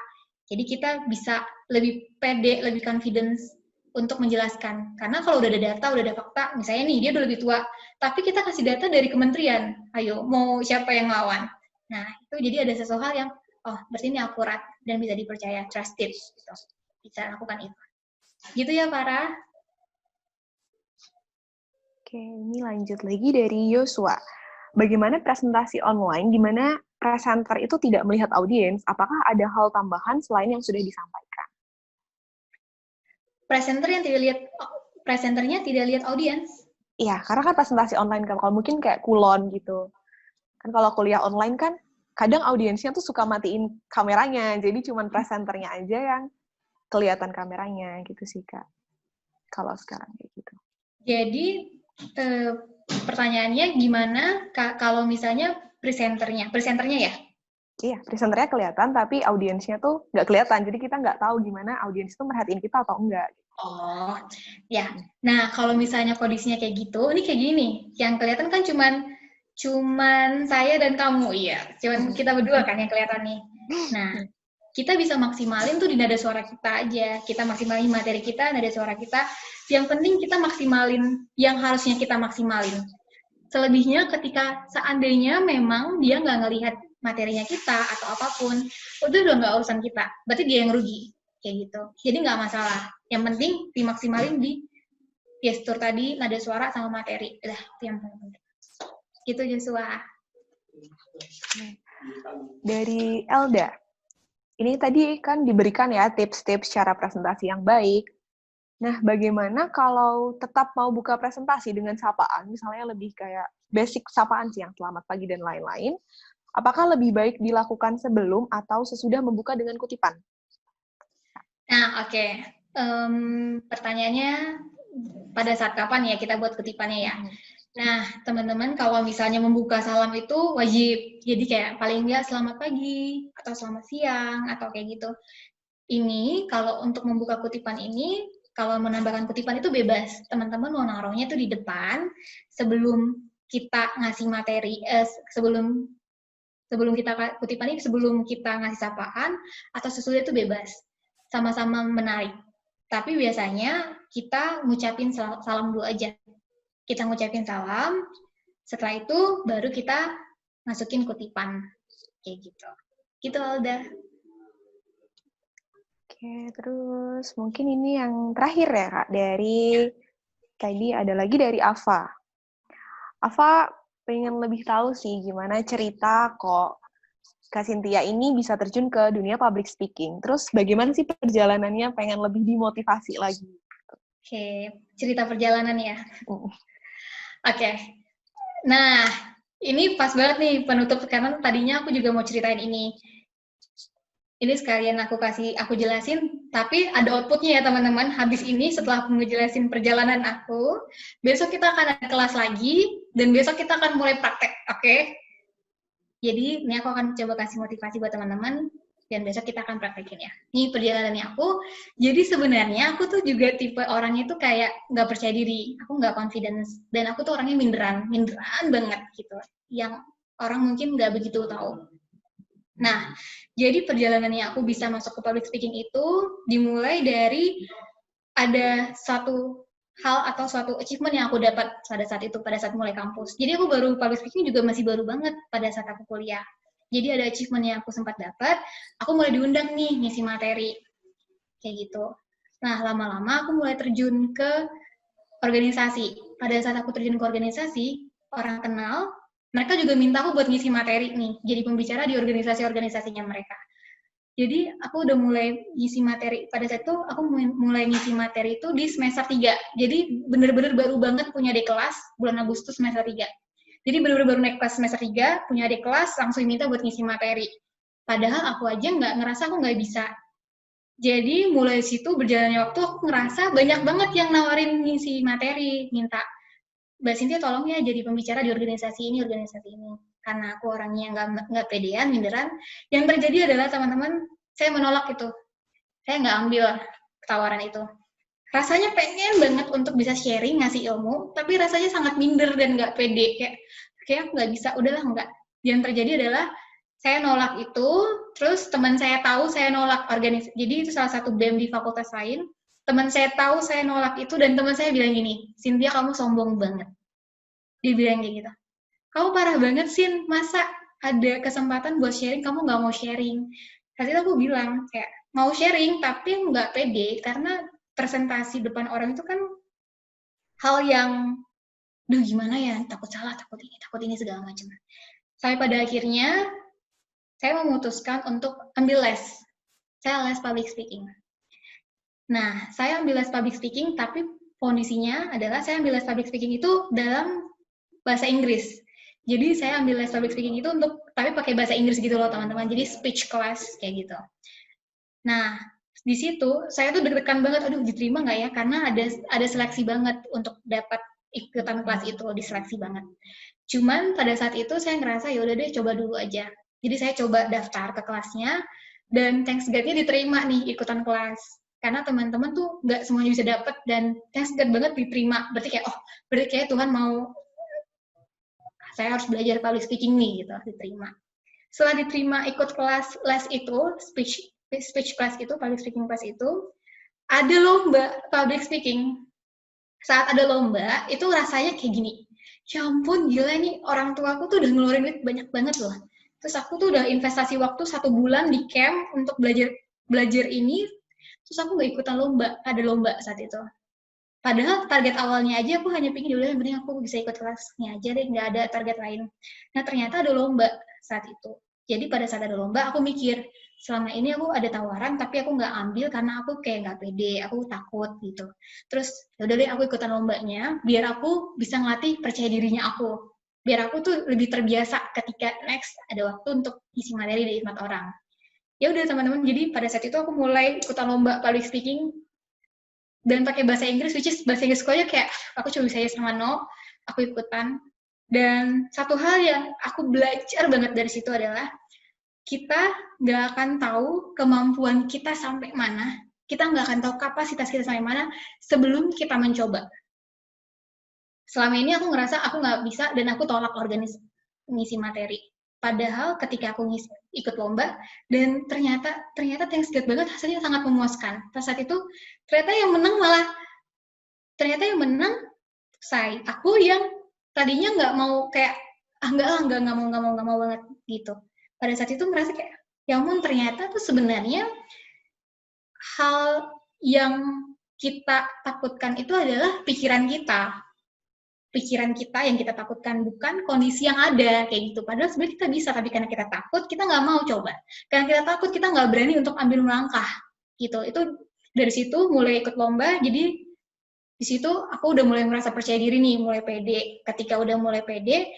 Jadi kita bisa lebih pede, lebih confidence untuk menjelaskan. Karena kalau udah ada data, udah ada fakta, misalnya nih dia udah lebih tua, tapi kita kasih data dari kementerian, ayo mau siapa yang lawan? Nah, itu jadi ada sesuatu hal yang, oh, berarti ini akurat dan bisa dipercaya, trusted, gitu. Bisa lakukan itu. Gitu ya, Farah. Oke, ini lanjut lagi dari Yosua. Bagaimana presentasi online di mana presenter itu tidak melihat audiens? Apakah ada hal tambahan selain yang sudah disampaikan? Presenternya tidak lihat audiens. Iya, karena kan presentasi online kan, kalau mungkin kayak kulon gitu. Kan kalau kuliah online kan, kadang audiensnya tuh suka matiin kameranya, jadi cuman presenternya aja yang kelihatan kameranya gitu sih, Kak. Kalau sekarang kayak gitu. Jadi, pertanyaannya gimana kalau misalnya presenternya ya? Iya, presenternya kelihatan, tapi audiensnya tuh nggak kelihatan. Jadi kita nggak tahu gimana audiens itu merhatiin kita atau enggak. Oh, ya. Nah, kalau misalnya kondisinya kayak gitu, ini kayak gini. Yang kelihatan kan cuman saya dan kamu, iya. Cuman kita berdua kan yang kelihatan nih. Nah, kita bisa maksimalin tuh di nada suara kita aja. Kita maksimalin materi kita, nada suara kita. Yang penting kita maksimalin yang harusnya kita maksimalin. Selebihnya ketika seandainya memang dia nggak ngelihat materinya kita atau apapun, itu udah nggak urusan kita. Berarti dia yang rugi. Kayak gitu. Jadi nggak masalah. Yang penting dimaksimalin di gestur tadi, nada suara sama materi. Udah, itu yang penting. Gitu, Joshua. Dari Elda, ini tadi kan diberikan ya tips-tips cara presentasi yang baik. Nah, bagaimana kalau tetap mau buka presentasi dengan sapaan, misalnya lebih kayak basic sapaan sih yang selamat pagi dan lain-lain, apakah lebih baik dilakukan sebelum atau sesudah membuka dengan kutipan? Nah, oke. Pertanyaannya pada saat kapan ya kita buat kutipannya ya? Nah, teman-teman kalau misalnya membuka salam itu wajib. Jadi kayak paling nggak selamat pagi, atau selamat siang, atau kayak gitu. Ini kalau untuk membuka kutipan ini, kalau menambahkan kutipan itu bebas. Teman-teman mau naruhnya itu di depan, sebelum kita ngasih materi, sebelum kita kutipan ini, sebelum kita ngasih sapaan, atau sesudah itu bebas. Sama-sama menarik. Tapi biasanya kita ngucapin salam dulu aja. Kita ngucapin salam, setelah itu baru kita masukin kutipan. Kayak gitu. Gitu, Alda. Oke, terus mungkin ini yang terakhir ya, Kak. Dari tadi ada lagi dari Ava. Ava pengen lebih tahu sih gimana cerita kok Kak Cynthia ini bisa terjun ke dunia public speaking. Terus bagaimana sih perjalanannya pengen lebih dimotivasi lagi? Oke, cerita perjalanan ya. Oke. Nah, ini pas banget nih penutup, karena tadinya aku juga mau ceritain ini. Ini sekalian aku jelasin, tapi ada outputnya ya teman-teman. Habis ini setelah aku ngejelasin perjalanan aku, besok kita akan ada kelas lagi, dan besok kita akan mulai praktek, oke? Jadi ini aku akan coba kasih motivasi buat teman-teman, dan besok kita akan praktekin ya. Ini perjalanannya aku. Jadi sebenarnya aku tuh juga tipe orangnya tuh kayak nggak percaya diri, aku nggak confidence, dan aku tuh orangnya minderan banget gitu, yang orang mungkin nggak begitu tahu. Nah, jadi perjalanannya aku bisa masuk ke public speaking itu dimulai dari ada satu hal atau suatu achievement yang aku dapat pada saat itu, pada saat mulai kampus. Jadi aku baru public speaking juga masih baru banget pada saat aku kuliah. Jadi ada achievement yang aku sempat dapat, aku mulai diundang nih ngisi materi. Kayak gitu. Nah, lama-lama aku mulai terjun ke organisasi. Pada saat aku terjun ke organisasi, orang kenal, mereka juga minta aku buat ngisi materi nih, jadi pembicara di organisasi-organisasinya mereka. Jadi aku udah mulai ngisi materi, pada saat itu aku mulai ngisi materi itu di semester 3. Jadi bener-bener baru banget punya adik kelas bulan Agustus semester 3. Jadi bener-bener baru naik kelas semester 3, punya adik kelas, langsung minta buat ngisi materi. Padahal aku aja ngerasa aku nggak bisa. Jadi mulai situ berjalannya waktu aku ngerasa banyak banget yang nawarin ngisi materi, minta, Mbak Cynthia tolong ya jadi pembicara di organisasi ini. Karena aku orangnya nggak pedean, minderan. Yang terjadi adalah teman-teman, saya menolak itu. Saya nggak ambil tawaran itu. Rasanya pengen banget untuk bisa sharing, ngasih ilmu, tapi rasanya sangat minder dan nggak pede. Kayak aku nggak bisa, udahlah nggak. Yang terjadi adalah saya nolak itu, terus teman saya tahu saya nolak organisasi. Jadi itu salah satu BEM di fakultas lain. Teman saya tahu saya nolak itu, dan teman saya bilang gini, Cynthia kamu sombong banget. Dia bilang kayak gitu. Kamu parah banget, Sin. Masa ada kesempatan buat sharing, kamu nggak mau sharing? Saat itu aku bilang, kayak, mau sharing, tapi nggak pede, karena presentasi depan orang itu kan hal yang, duh gimana ya, takut salah, takut ini, segala macam. Sampai pada akhirnya, saya memutuskan untuk ambil les. Saya les public speaking. Nah, saya ambil les public speaking, tapi kondisinya adalah saya ambil les public speaking itu dalam bahasa Inggris. Jadi saya ambil les public speaking itu tapi pakai bahasa Inggris gitu loh teman-teman. Jadi speech class kayak gitu. Nah, di situ saya tuh deg-degan banget, aduh diterima nggak ya? Karena ada seleksi banget untuk dapat ikutan kelas itu, diseleksi banget. Cuman pada saat itu saya ngerasa ya udah deh coba dulu aja. Jadi saya coba daftar ke kelasnya, dan thanks God-nya diterima nih ikutan kelas. Karena teman-teman tuh nggak semuanya bisa dapat, dan thanks God banget diterima. Berarti kayak Tuhan mau saya harus belajar public speaking nih, gitu, diterima. Setelah diterima ikut kelas les itu, speech class itu, public speaking class itu, ada lomba public speaking. Saat ada lomba, itu rasanya kayak gini, ya ampun gila nih, orang tua aku tuh udah ngeluarin duit banyak banget loh. Terus aku tuh udah investasi waktu 1 bulan di camp untuk belajar ini, terus aku nggak ikutan lomba, ada lomba saat itu. Padahal target awalnya aja aku hanya pengen, udah yang penting aku bisa ikut kelasnya aja deh, nggak ada target lain. Nah ternyata ada lomba saat itu. Jadi pada saat ada lomba, aku mikir, selama ini aku ada tawaran, tapi aku nggak ambil karena aku kayak nggak pede, aku takut gitu. Terus yaudah deh aku ikutan lombanya, biar aku bisa ngelatih percaya dirinya aku. Biar aku tuh lebih terbiasa ketika next ada waktu untuk isi materi di depan orang. Ya udah teman-teman, jadi pada saat itu aku mulai ikutan lomba public speaking, dan pakai bahasa Inggris, which is bahasa Inggrisku aja kayak aku cuma bisa yes sama no, aku ikutan. Dan satu hal yang aku belajar banget dari situ adalah kita nggak akan tahu kemampuan kita sampai mana, kita nggak akan tahu kapasitas kita sampai mana sebelum kita mencoba. Selama ini aku ngerasa aku nggak bisa dan aku tolak ngisi materi. Padahal ketika aku ikut lomba, dan ternyata thanks God banget hasilnya sangat memuaskan. Pada saat itu ternyata yang menang saya. Aku yang tadinya nggak mau kayak nggak mau banget gitu. Pada saat itu merasa kayak ya ampun, ternyata tuh sebenarnya hal yang kita takutkan itu adalah pikiran kita yang kita takutkan, bukan kondisi yang ada kayak gitu. Padahal sebenarnya kita bisa, tapi karena kita takut, kita nggak mau coba. Karena kita takut, kita nggak berani untuk ambil langkah gitu. Itu dari situ mulai ikut lomba. Jadi di situ aku udah mulai merasa percaya diri nih, mulai pede. Ketika udah mulai pede,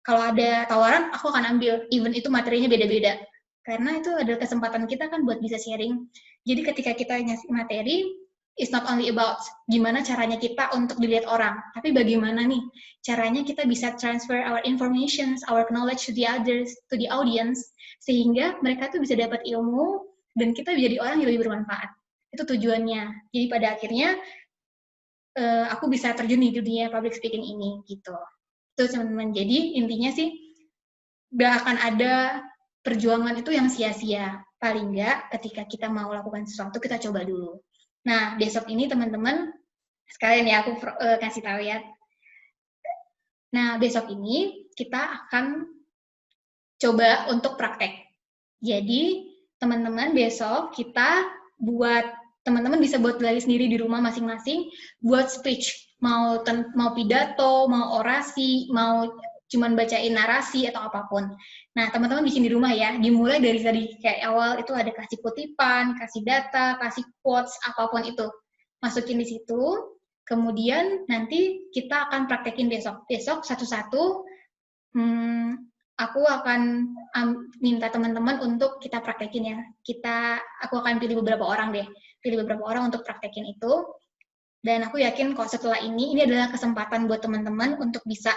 kalau ada tawaran aku akan ambil, even itu materinya beda-beda. Karena itu adalah kesempatan kita kan buat bisa sharing. Jadi ketika kita ngasih materi, it's not only about gimana caranya kita untuk dilihat orang, tapi bagaimana nih caranya kita bisa transfer our information, our knowledge to the others, to the audience, sehingga mereka tuh bisa dapat ilmu dan kita jadi orang yang lebih bermanfaat. Itu tujuannya. Jadi pada akhirnya aku bisa terjun di dunia public speaking ini gitu. Itu teman-teman. Jadi intinya sih gak akan ada perjuangan itu yang sia-sia. Paling nggak ketika kita mau lakukan sesuatu kita coba dulu. Nah, besok ini teman-teman, sekalian ya aku kasih tahu ya. Nah, besok ini kita akan coba untuk praktek. Jadi, teman-teman besok kita teman-teman bisa buat playlist sendiri di rumah masing-masing, buat speech. Mau pidato, mau orasi, mau cuman bacain narasi atau apapun. Nah, teman-teman bikin di rumah ya, dimulai dari tadi kayak awal itu ada kasih kutipan, kasih data, kasih quotes, apapun itu. Masukin di situ, kemudian nanti kita akan praktekin besok. Besok satu-satu, aku akan minta teman-teman untuk kita praktekin ya. Aku akan pilih beberapa orang untuk praktekin itu. Dan aku yakin kok setelah ini adalah kesempatan buat teman-teman untuk bisa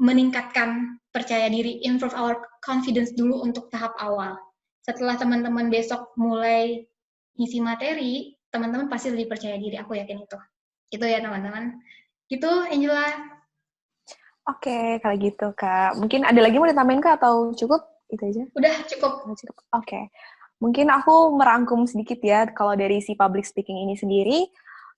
meningkatkan percaya diri, improve our confidence dulu untuk tahap awal. Setelah teman-teman besok mulai ngisi materi, teman-teman pasti lebih percaya diri, aku yakin itu. Itu ya teman-teman. Gitu, Angela. Oke, kalau gitu Kak. Mungkin ada lagi mau ditambahin Kak atau cukup? Itu aja? Udah, cukup. Oke. Mungkin aku merangkum sedikit ya, kalau dari si public speaking ini sendiri,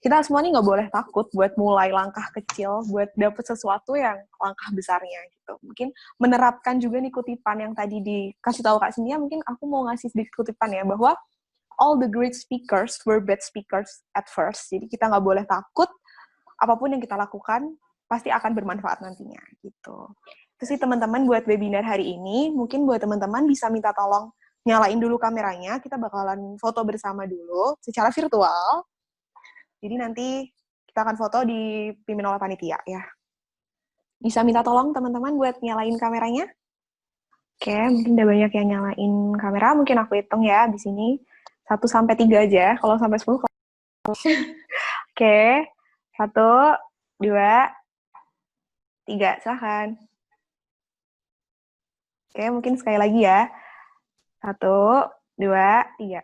kita semua nih nggak boleh takut buat mulai langkah kecil, buat dapet sesuatu yang langkah besarnya gitu. Mungkin menerapkan juga nih kutipan yang tadi dikasih tahu Kak Cynthia, mungkin aku mau ngasih sedikit kutipan ya, bahwa all the great speakers were bad speakers at first. Jadi kita nggak boleh takut, apapun yang kita lakukan, pasti akan bermanfaat nantinya gitu. Itu sih teman-teman buat webinar hari ini, mungkin buat teman-teman bisa minta tolong nyalain dulu kameranya, kita bakalan foto bersama dulu secara virtual. Jadi nanti kita akan foto dipimpin oleh panitia ya. Bisa minta tolong teman-teman buat nyalain kameranya? Oke, mungkin udah banyak yang nyalain kamera, mungkin aku hitung ya di sini 1 sampai 3 aja, kalau sampai 10. Oke, 1, 2, 3, silahkan. Oke, mungkin sekali lagi ya. 1, 2, 3.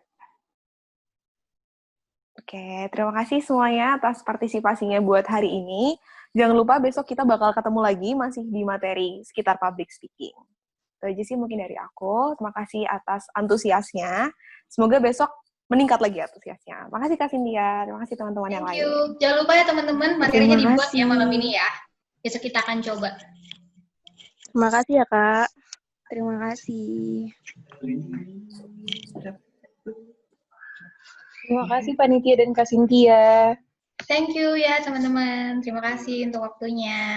Oke, terima kasih semuanya atas partisipasinya buat hari ini. Jangan lupa besok kita bakal ketemu lagi masih di materi sekitar public speaking. Itu aja sih mungkin dari aku. Terima kasih atas antusiasnya. Semoga besok meningkat lagi antusiasnya. Terima kasih Kak Cynthia. Terima kasih teman-teman yang lain. Thank you. Jangan lupa ya teman-teman, materinya dibuat ya malam ini ya. Besok kita akan coba. Terima kasih ya, Kak. Terima kasih. Terima kasih Panitia dan Kak Cynthia. Thank you ya teman-teman. Terima kasih untuk waktunya.